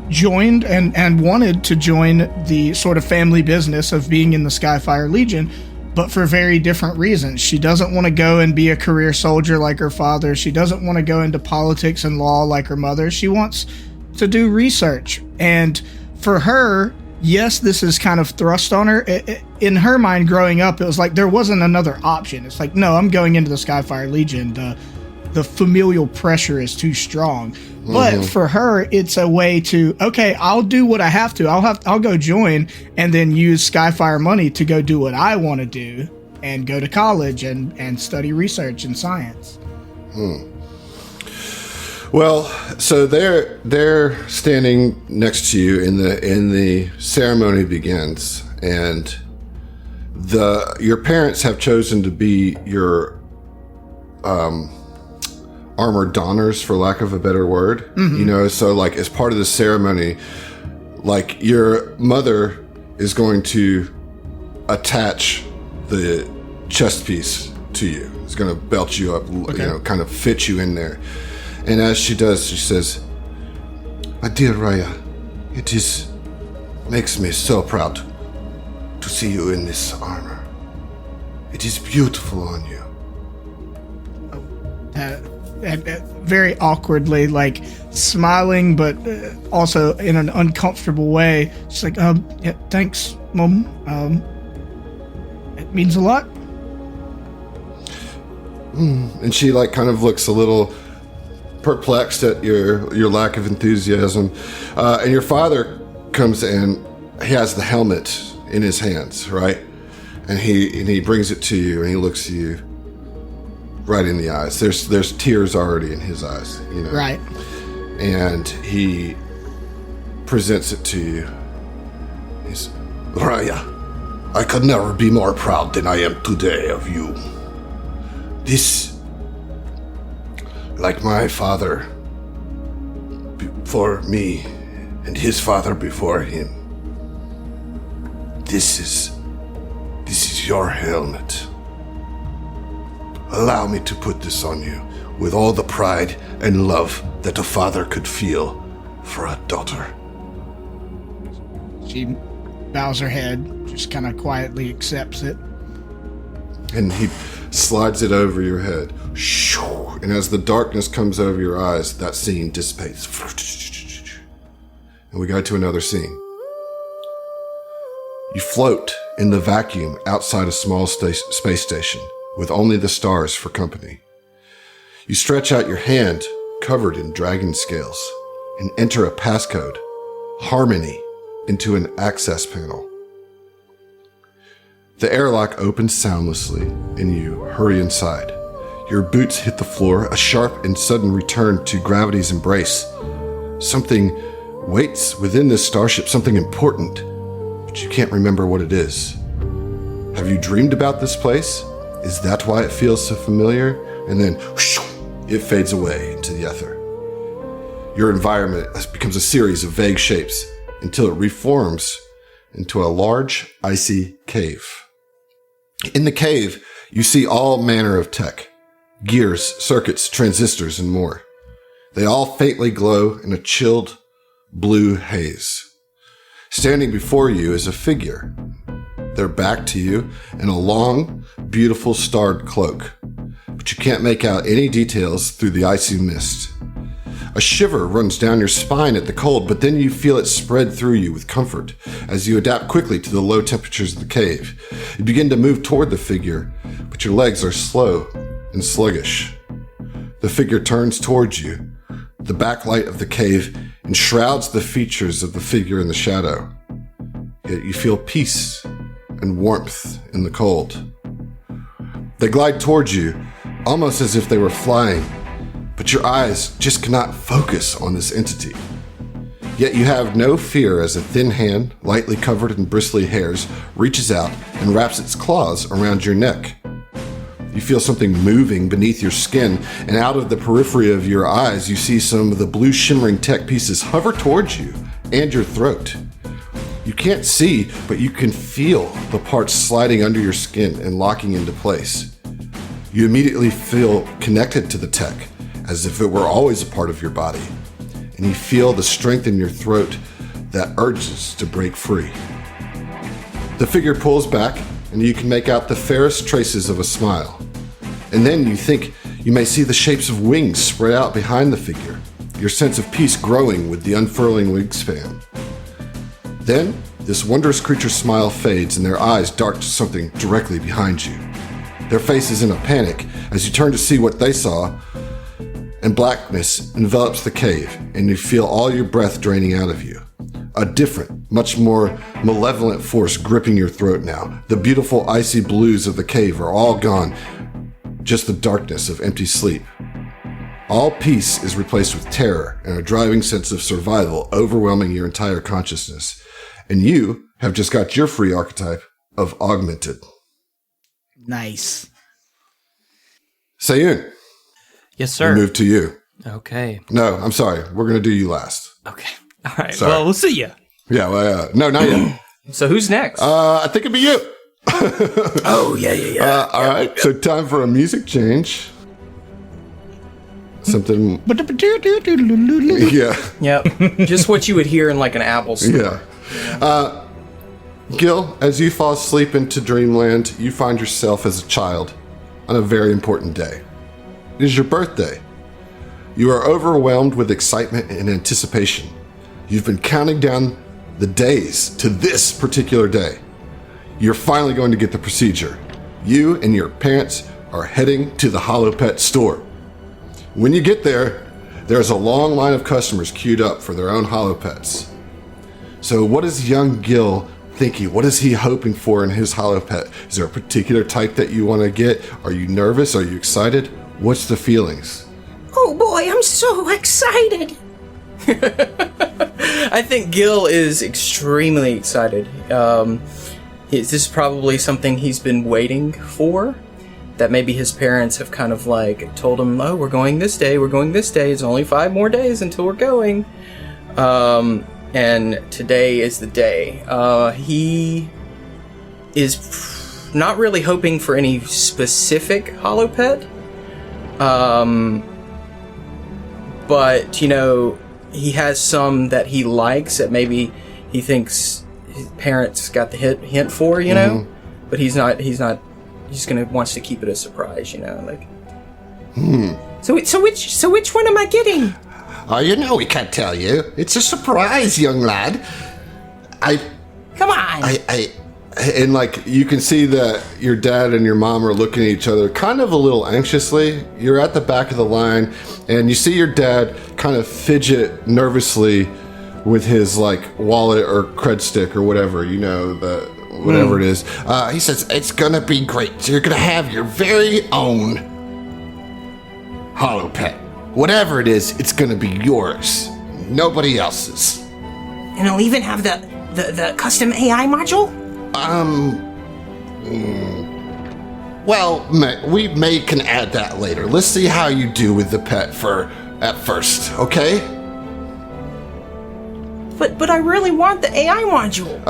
joined and wanted to join the sort of family business of being in the Skyfire Legion, but for very different reasons. She doesn't want to go and be a career soldier like her father. She doesn't want to go into politics and law like her mother. She wants to do research. And for her, yes, this is kind of thrust on her. In her mind growing up, it was like there wasn't another option. It's like, no, I'm going into the Skyfire Legion. the familial pressure is too strong. But for her, it's a way to, okay, I'll do what I have to. I'll go join and then use Skyfire money to go do what I want to do and go to college and study research and science. Well, so they're standing next to you in the ceremony begins, and your parents have chosen to be your armored donners, for lack of a better word. So like as part of the ceremony, like your mother is going to attach the chest piece to you. It's going to belt you up, kind of fit you in there. And as she does, she says, "My dear Raya, it makes me so proud to see you in this armor. It is beautiful on you." Very awkwardly, like smiling, but also in an uncomfortable way. She's like, yeah, thanks, Mom. It means a lot. And she like kind of looks a little perplexed at your lack of enthusiasm. And your father comes in. He has the helmet in his hands, right? And he brings it to you, and he looks at you right in the eyes. There's tears already in his eyes, Right. And he presents it to you. He's, "Raya, I could never be more proud than I am today of you. This, like my father before me and his father before him, this is your helmet. Allow me to put this on you with all the pride and love that a father could feel for a daughter." She bows her head, just kind of quietly accepts it. And he slides it over your head. And as the darkness comes over your eyes, that scene dissipates. And we go to another scene. You float in the vacuum outside a small space station, with only the stars for company. You stretch out your hand, covered in dragon scales, and enter a passcode, Harmony, into an access panel. The airlock opens soundlessly, and you hurry inside. Your boots hit the floor, a sharp and sudden return to gravity's embrace. Something waits within this starship, something important, but you can't remember what it is. Have you dreamed about this place? Is that why it feels so familiar? And then it fades away into the ether. Your environment becomes a series of vague shapes until it reforms into a large, icy cave. In the cave, you see all manner of tech. Gears, circuits, transistors, and more. They all faintly glow in a chilled blue haze. Standing before you is a figure. Their back to you in a long, beautiful starred cloak, but you can't make out any details through the icy mist. A shiver runs down your spine at the cold, but then you feel it spread through you with comfort as you adapt quickly to the low temperatures of the cave. You begin to move toward the figure, but your legs are slow and sluggish. The figure turns towards you. The backlight of the cave enshrouds the features of the figure in the shadow. Yet you feel peace and warmth in the cold. They glide towards you, almost as if they were flying, but your eyes just cannot focus on this entity. Yet you have no fear as a thin hand, lightly covered in bristly hairs, reaches out and wraps its claws around your neck. You feel something moving beneath your skin, and out of the periphery of your eyes, you see some of the blue shimmering tech pieces hover towards you and your throat. You can't see, but you can feel the parts sliding under your skin and locking into place. You immediately feel connected to the tech, as if it were always a part of your body, and you feel the strength in your throat that urges to break free. The figure pulls back, and you can make out the fairest traces of a smile. And then you think you may see the shapes of wings spread out behind the figure, your sense of peace growing with the unfurling wingspan. Then, this wondrous creature's smile fades and their eyes dart to something directly behind you. Their faces in a panic as you turn to see what they saw and blackness envelops the cave, and you feel all your breath draining out of you. A different, much more malevolent force gripping your throat now. The beautiful icy blues of the cave are all gone, just the darkness of empty sleep. All peace is replaced with terror and a driving sense of survival overwhelming your entire consciousness. And you have just got your free archetype of augmented. Nice. Sayun. Yes, sir. We move to you. Okay. No, I'm sorry. We're going to do you last. Okay. All right. Sorry. Well, we'll see you. Yeah, well, no, not yet. So who's next? I think it'd be you. Oh, yeah. All right. So time for a music change. Something. Yeah. Yep. Just what you would hear in like an Apple store. Yeah. Gil, as you fall asleep into dreamland, you find yourself as a child on a very important day. It is your birthday. You are overwhelmed with excitement and anticipation. You've been counting down the days to this particular day. You're finally going to get the procedure. You and your parents are heading to the HoloPet store. When you get there, there's a long line of customers queued up for their own HoloPets. So what is young Gil thinking? What is he hoping for in his HoloPet? Is there a particular type that you want to get? Are you nervous? Are you excited? What's the feelings? Oh boy, I'm so excited. I think Gil is extremely excited. This is probably something he's been waiting for. That maybe his parents have kind of like told him, oh, we're going this day, it's only 5 more days until we're going. And today is the day. He is not really hoping for any specific HoloPet. But, you know, he has some that he likes that maybe he thinks his parents got the hint for, you know? But he's wants to keep it a surprise, you know, like. So which one am I getting? Oh, you know we can't tell you. It's a surprise, young lad. Come on. And like you can see that your dad and your mom are looking at each other kind of a little anxiously. You're at the back of the line and you see your dad kind of fidget nervously with his like wallet or cred stick or whatever, you know, whatever it is. He says, it's gonna be great. You're gonna have your very own HoloPet. Whatever it is, it's gonna be yours. Nobody else's. And I'll even have the custom AI module? Well, we can add that later. Let's see how you do with the pet at first, okay? But I really want the AI module.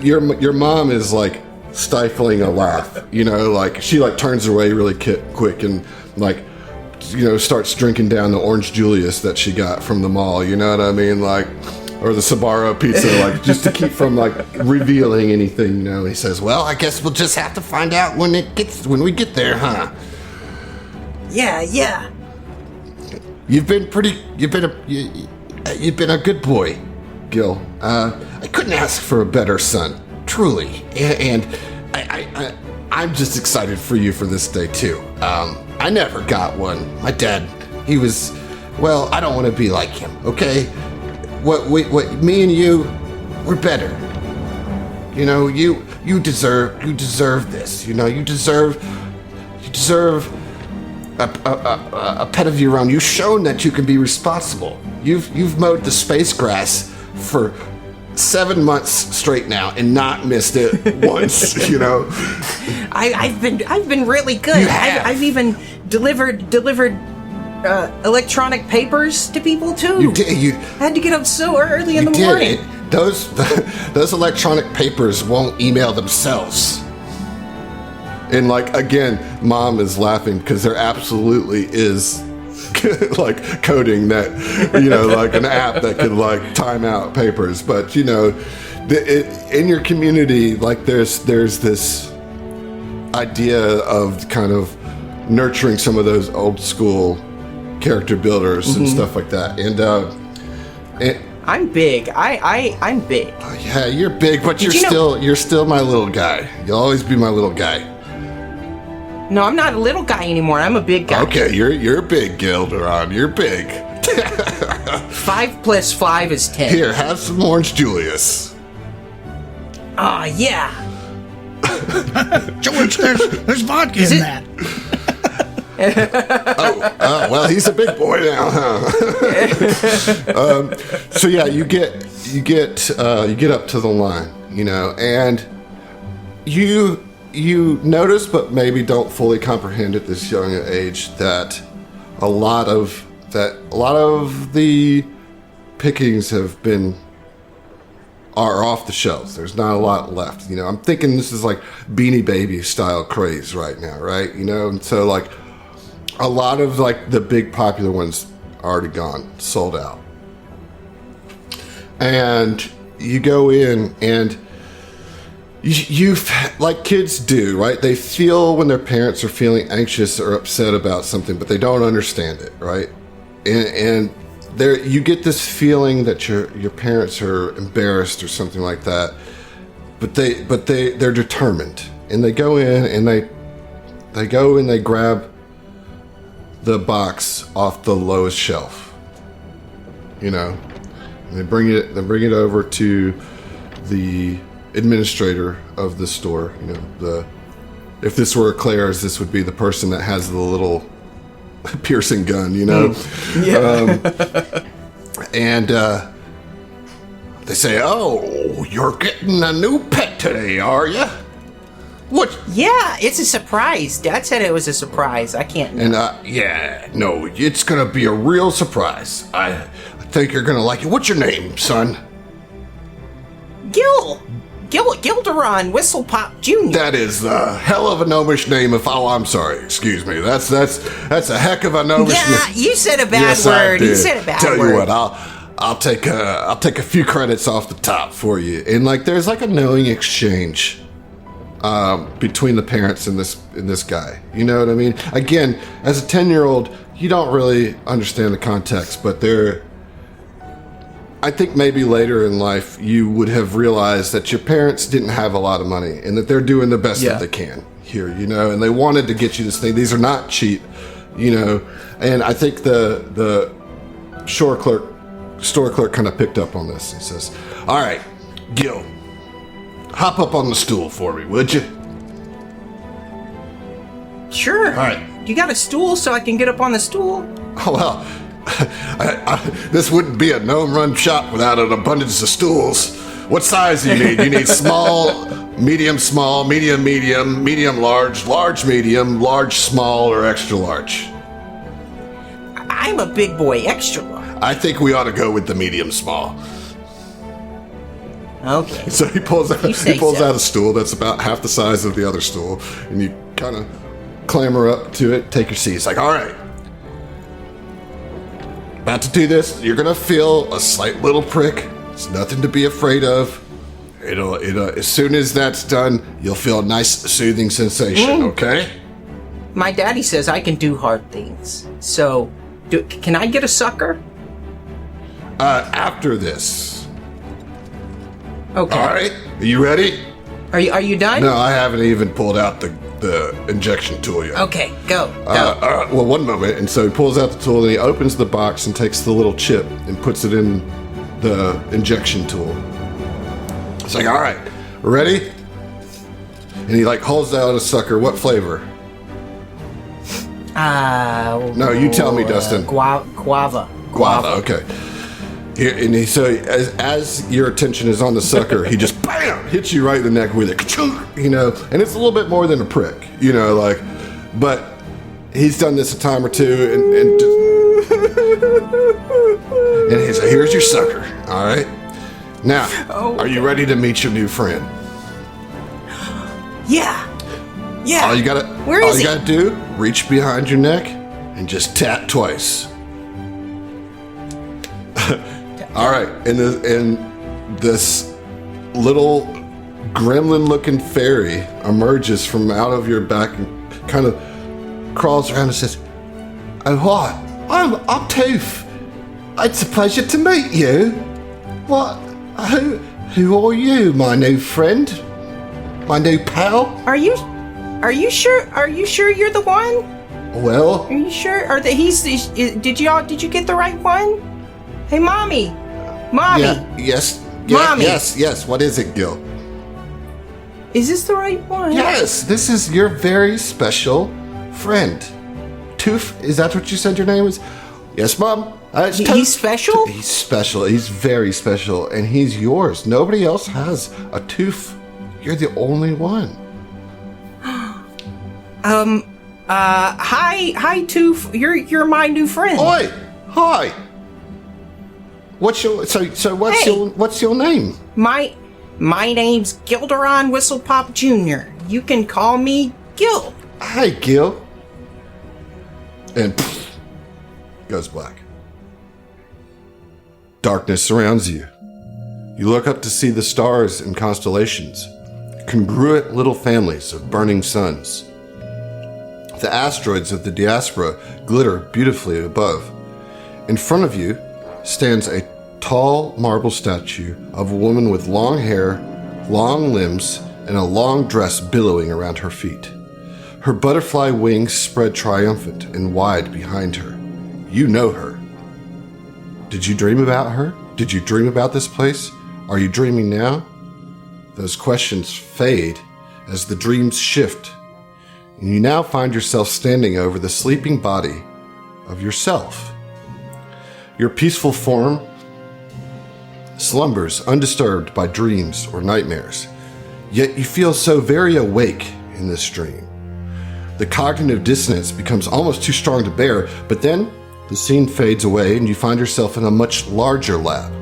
Your mom is like stifling a laugh, you know, like she like turns away really quick and like, you know, starts drinking down the orange Julius that she got from the mall, you know what I mean? Like, or the Sbarro pizza, like just to keep from like revealing anything, you know. He says, well, I guess we'll just have to find out when we get there, huh? Yeah. You've been a good boy, Gil. I couldn't ask for a better son, truly. And I'm just excited for you for this day too. I never got one. My dad, he was, well, I don't want to be like him, okay? What me and you, we're better. You know, you deserve this. You know, you deserve a pet of your own. You've shown that you can be responsible. You've mowed the space grass for 7 months straight now and not missed it once. You know, I've been really good. You have. I've even delivered electronic papers to people too. You did. You I had to get up so early in the did. morning. Those electronic papers won't email themselves. And like again, Mom is laughing because there absolutely is like coding that, you know, like an app that could like time out papers. But you know, in your community, like there's this idea of kind of nurturing some of those old school character builders and stuff like that. And I'm big. I'm big. yeah, you're big, but you're still my little guy. You'll always be my little guy. No, I'm not a little guy anymore. I'm a big guy. Okay, you're big, Gilderon. You're big. 5 plus 5 is 10. Here, have some Orange Julius. Oh, yeah. George, there's vodka in that. Well, he's a big boy now, huh? So yeah, you get up to the line, and you notice, but maybe don't fully comprehend at this young age, that a lot of the pickings are off the shelves. There's not a lot left. I'm thinking this is like Beanie Baby style craze right now, right? And so like a lot of like the big popular ones are already gone, sold out. And you go in and you like kids do, right? They feel when their parents are feeling anxious or upset about something, but they don't understand it, right? And there you get this feeling that your parents are embarrassed or something like that, but they're determined, and they go in and they grab the box off the lowest shelf, and they bring it over to the administrator of the store. If this were a Claire's, this would be the person that has the little piercing gun, Yeah. And they say, "Oh, you're getting a new pet today, are you?" What? Yeah, it's a surprise. Dad said it was a surprise. I can't. And no, it's gonna be a real surprise. I think you're gonna like it. What's your name, son? Gilderon Whistlepop Jr. That is a hell of a gnomish name. I'm sorry, excuse me. That's a heck of a gnomish name. Yeah, you said a bad Yes, word. I did. You said a bad Tell word. you what, I'll take a few credits off the top for you. And like, there's like a knowing exchange between the parents and this guy. You know what I mean? Again, as a 10-year-old, you don't really understand the context, but I think maybe later in life you would have realized that your parents didn't have a lot of money and that they're doing the best that they can here, and they wanted to get you this thing. These are not cheap, and I think the store clerk kind of picked up on this. He says, "All right, Gil, hop up on the stool for me, would you?" Sure. All right. You got a stool so I can get up on the stool? Oh, well, this wouldn't be a gnome-run shop without an abundance of stools. What size do you need? You need small, medium, large, large, medium, large, small, or extra large? I'm a big boy, extra large. I think we ought to go with the medium small. Okay. So he pulls out so. a stool that's about half the size of the other stool, and you kind of clamber up to it, take your seat. It's like, all right. About to do this, you're gonna feel a slight little prick. It's nothing to be afraid of. It'll as soon as that's done, you'll feel a nice soothing sensation, okay? My daddy says I can do hard things. So, can I get a sucker? After this. Okay. All right, are you ready? Are you done? No, I haven't even pulled out the injection tool yet. Okay, go. Well, one moment. And so he pulls out the tool and he opens the box and takes the little chip and puts it in the injection tool. It's like, all right, ready? And he like holds out a sucker. What flavor? No, you tell me, Dustin. Guava. Guava. Okay. Here, and as your attention is on the sucker, he just bam hits you right in the neck with it, and it's a little bit more than a prick, but he's done this a time or two, and he's like, "Here's your sucker, all right. Now, Are you ready to meet your new friend?" Yeah. All you gotta do, reach behind your neck and just tap twice. All right, and this little gremlin-looking fairy emerges from out of your back and kind of crawls around and says, "Oh, hi, I'm Tooth. It's a pleasure to meet you. What? Who are you, my new friend? My new pal?" Are you Are you sure? Are you sure you're the one? Well, Are you sure? Did you get the right one? Hey, mommy. yes. Mommy. Yes. What is it, Gil? Is this the right one? Yes, this is your very special friend. Toof, is that what you said your name was? Yes, Mom. He's special? He's special. He's very special, and he's yours. Nobody else has a Toof. You're the only one. Hi, Toof. You're my new friend. Oi! Hi! What's your what's your name? My name's Gilderon Whistlepop Jr. You can call me Gil. Hi, Gil. And goes black. Darkness surrounds you. You look up to see the stars and constellations, congruent little families of burning suns. The asteroids of the diaspora glitter beautifully above. In front of you stands a tall marble statue of a woman with long hair, long limbs, and a long dress billowing around her feet. Her butterfly wings spread triumphant and wide behind her. You know her. Did you dream about her? Did you dream about this place? Are you dreaming now? Those questions fade as the dreams shift, and you now find yourself standing over the sleeping body of yourself. Your peaceful form slumbers undisturbed by dreams or nightmares, yet you feel so very awake in this dream. The cognitive dissonance becomes almost too strong to bear, but then the scene fades away and you find yourself in a much larger lab.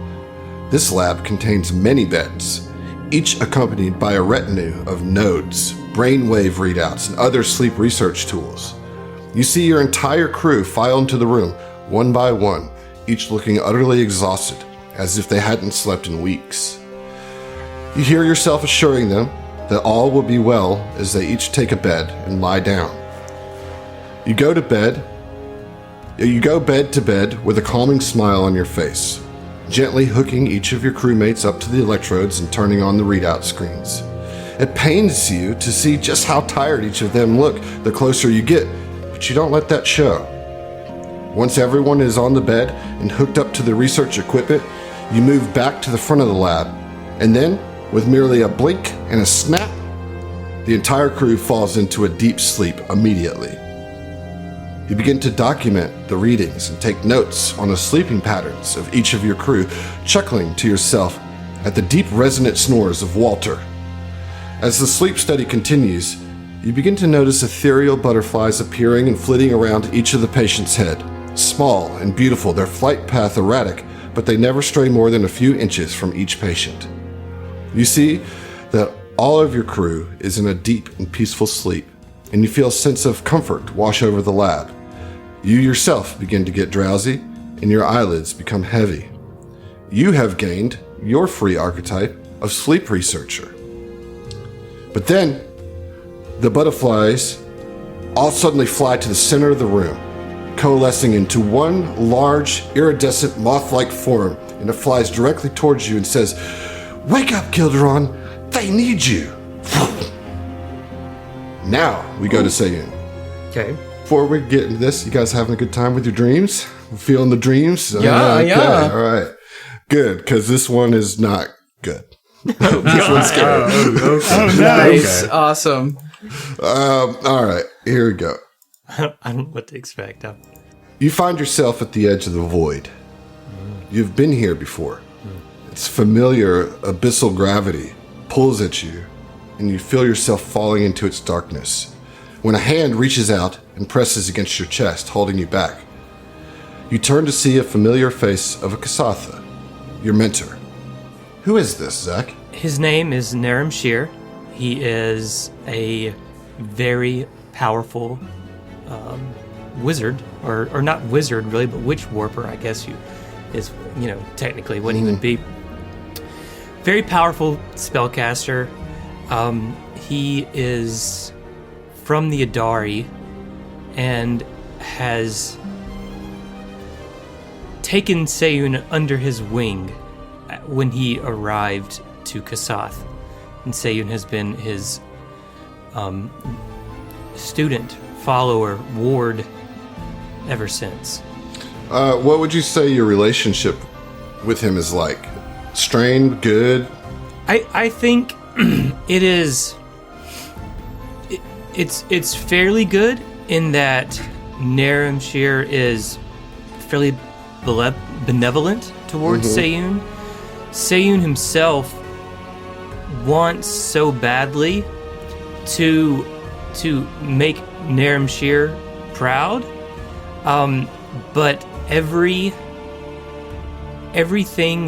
This lab contains many beds, each accompanied by a retinue of nodes, brainwave readouts, and other sleep research tools. You see your entire crew file into the room, one by one, each looking utterly exhausted, as if they hadn't slept in weeks. You hear yourself assuring them that all will be well as they each take a bed and lie down. You go bed to bed with a calming smile on your face, gently hooking each of your crewmates up to the electrodes and turning on the readout screens. It pains you to see just how tired each of them look the closer you get, but you don't let that show. Once everyone is on the bed and hooked up to the research equipment, you move back to the front of the lab, and then, with merely a blink and a snap, the entire crew falls into a deep sleep immediately. You begin to document the readings and take notes on the sleeping patterns of each of your crew, chuckling to yourself at the deep resonant snores of Walter. As the sleep study continues, you begin to notice ethereal butterflies appearing and flitting around each of the patient's head. Small and beautiful, their flight path erratic, but they never stray more than a few inches from each patient. You see that all of your crew is in a deep and peaceful sleep, and you feel a sense of comfort wash over the lab. You yourself begin to get drowsy, and your eyelids become heavy. You have gained your free archetype of sleep researcher. But then, the butterflies all suddenly fly to the center of the room, coalescing into one large, iridescent, moth-like form, and it flies directly towards you and says, "Wake up, Gilderon! They need you!" Now, we go to Sayun. Okay. Before we get into this, you guys having a good time with your dreams? Feeling the dreams? Yeah, yeah. All right. Good, because this one is not good. This one's scary. Oh, Nice. Okay. Awesome. All right, here we go. I don't know what to expect. You find yourself at the edge of the void. You've been here before. Its familiar abyssal gravity pulls at you, and you feel yourself falling into its darkness, when a hand reaches out and presses against your chest, holding you back. You turn to see a familiar face of a Kasatha, your mentor. Who is this, Zach? His name is Naram Shir. He is a very powerful wizard, or not wizard really, but witch warper, I guess is technically what he would be. Very powerful spellcaster. He is from the Adari and has taken Sayun under his wing when he arrived to Kasath. And Sayun has been his student, follower, ward ever since. What would you say your relationship with him is like? Strained, good? I think it is. It's fairly good in that Naramshir is fairly benevolent towards Sayun. Sayun himself wants so badly to make Naramshir proud, but everything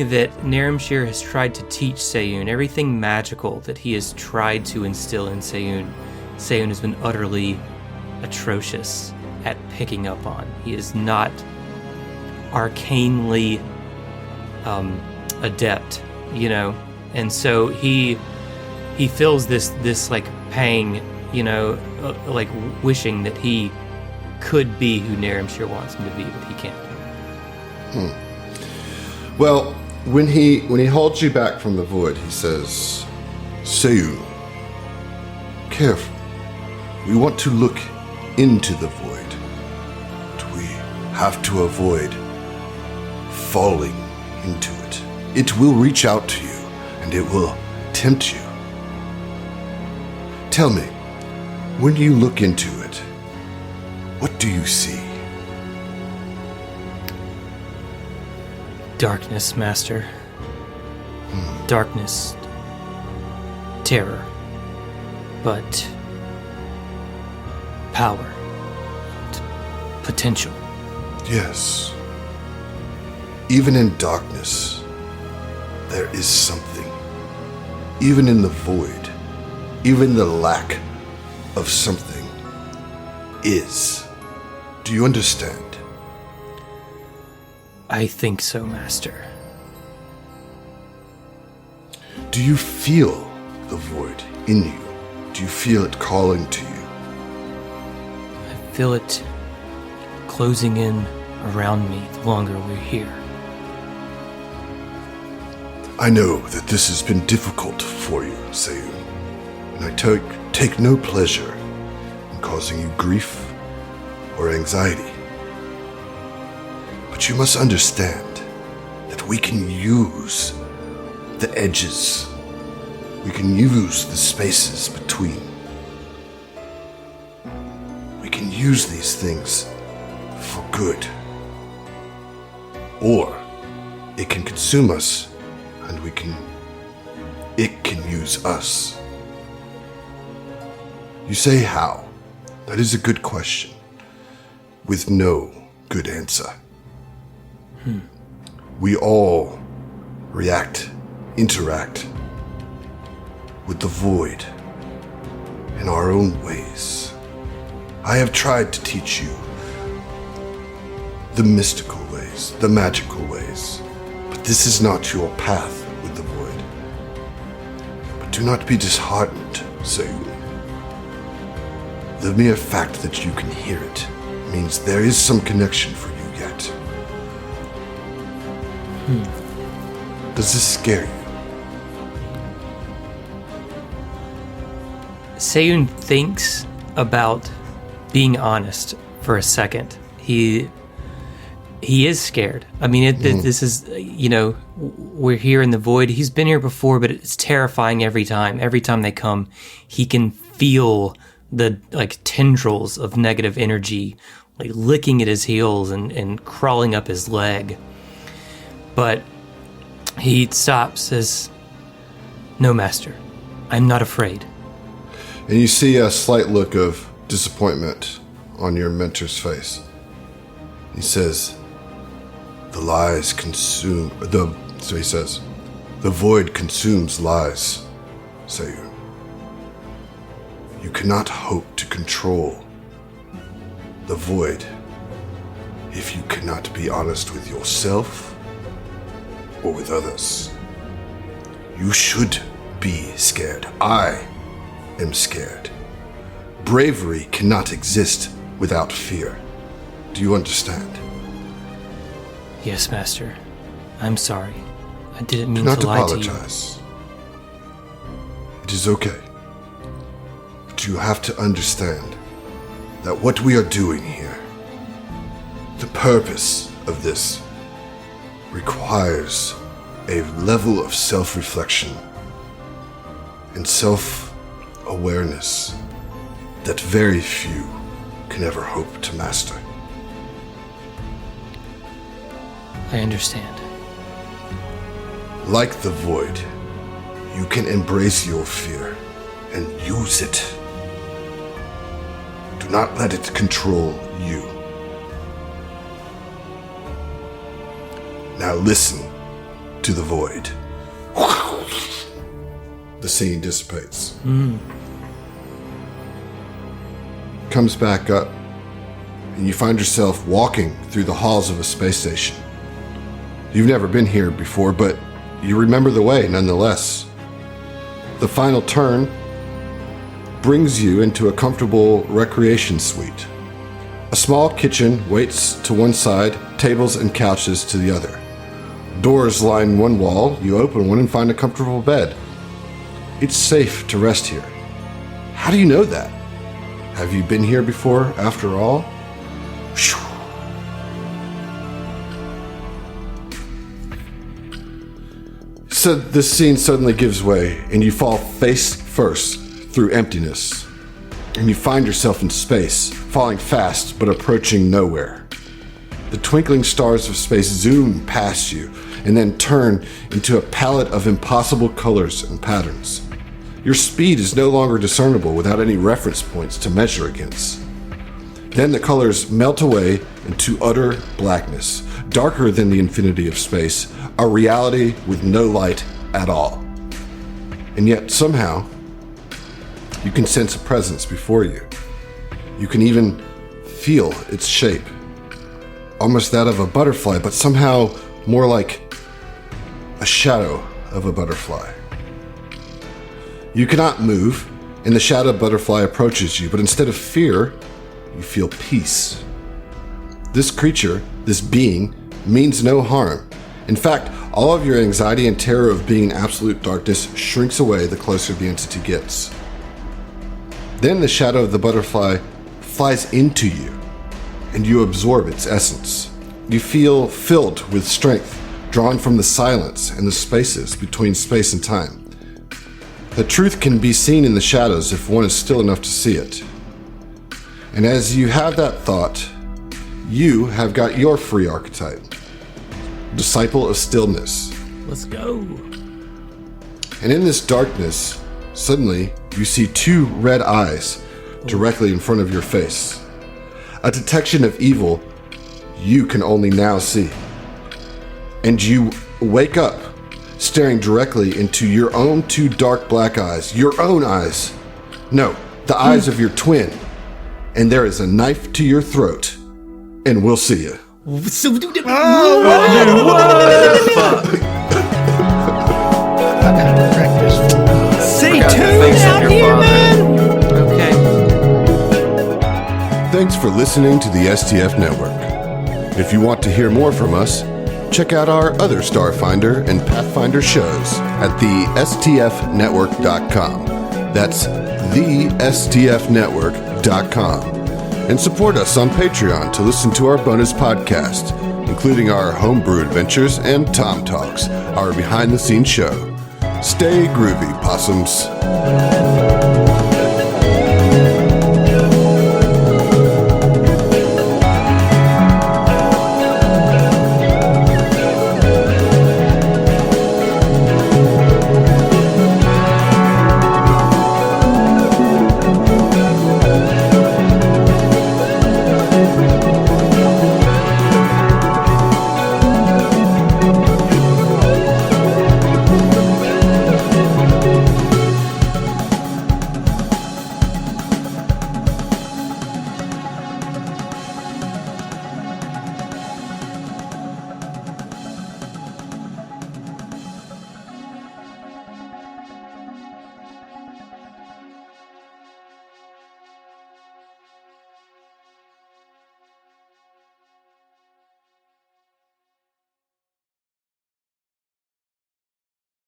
that Naramshir has tried to teach Sayun, everything magical that he has tried to instill in Sayun has been utterly atrocious at picking up on. He is not arcanely adept, you know, and so he feels this like pang, you know, like wishing that he could be who Naramshir wants him to be, but he can't. Well, when he holds you back from the void, he says, Sayun, careful. We want to look into the void. But we have to avoid falling into it. It will reach out to you, and it will tempt you. Tell me, when you look into it, what do you see? Darkness, Master. Darkness. Terror. But power. Potential. Yes. Even in darkness, there is something. Even in the void, even the lack of something is. Do you understand? I think so, Master. Do you feel the void in you? Do you feel it calling to you? I feel it closing in around me the longer we're here. I know that this has been difficult for you, Sayun, and I take no pleasure in causing you grief or anxiety. But you must understand that we can use the edges. We can use the spaces between. We can use these things for good. Or it can consume us, and it can use us. You say how? That is a good question, with no good answer. We all interact with the void in our own ways. I have tried to teach you the mystical ways, the magical ways, but this is not your path with the void. But do not be disheartened, Sayun. The mere fact that you can hear it means there is some connection for you yet. Does this scare you? Sayun thinks about being honest for a second. He is scared. I mean, this is, you know, we're here in the void. He's been here before, but it's terrifying every time. Every time they come, he can feel the like tendrils of negative energy like licking at his heels and crawling up his leg. But he stops, says, "No, Master, I'm not afraid." And you see a slight look of disappointment on your mentor's face. He says, he says, the void consumes lies, Sayun. You cannot hope to control the void if you cannot be honest with yourself or with others. You should be scared. I am scared. Bravery cannot exist without fear. Do you understand? Yes, Master. I'm sorry. I didn't mean Do not to lie apologize. It is okay. But you have to understand that what we are doing here, the purpose of this, requires a level of self-reflection and self-awareness that very few can ever hope to master. I understand. Like the void, you can embrace your fear and use it. Do not let it control you. Now listen to the void. The scene dissipates. Comes back up, and you find yourself walking through the halls of a space station. You've never been here before, but you remember the way nonetheless. The final turn brings you into a comfortable recreation suite. A small kitchen waits to one side, tables and couches to the other. Doors line one wall, you open one and find a comfortable bed. It's safe to rest here. How do you know that? Have you been here before, after all? So this scene suddenly gives way, and you fall face first through emptiness. And you find yourself in space, falling fast but approaching nowhere. The twinkling stars of space zoom past you, and then turn into a palette of impossible colors and patterns. Your speed is no longer discernible without any reference points to measure against. Then the colors melt away into utter blackness, darker than the infinity of space, a reality with no light at all. And yet, somehow, you can sense a presence before you. You can even feel its shape. Almost that of a butterfly, but somehow more like a shadow of a butterfly. You cannot move, and the shadow butterfly approaches you, but instead of fear, you feel peace. This creature, this being, means no harm. In fact, all of your anxiety and terror of being in absolute darkness shrinks away the closer the entity gets. Then the shadow of the butterfly flies into you, and you absorb its essence. You feel filled with strength, drawn from the silence and the spaces between space and time. The truth can be seen in the shadows if one is still enough to see it. And as you have that thought, you have got your free archetype. Disciple of stillness. Let's go. And in this darkness, suddenly you see two red eyes directly in front of your face. A detection of evil you can only now see. And you wake up staring directly into your own two dark black eyes. Your own eyes. No, the eyes of your twin. And there is a knife to your throat. And we'll see you. Say tuned out here, man. Okay. Thanks for listening to the STF Network. If you want to hear more from us, check out our other Starfinder and Pathfinder shows at the STFnetwork.com. That's the STFnetwork.com. And support us on Patreon to listen to our bonus podcast, including our homebrew adventures and Tom Talks, our behind-the-scenes show. Stay groovy, possums.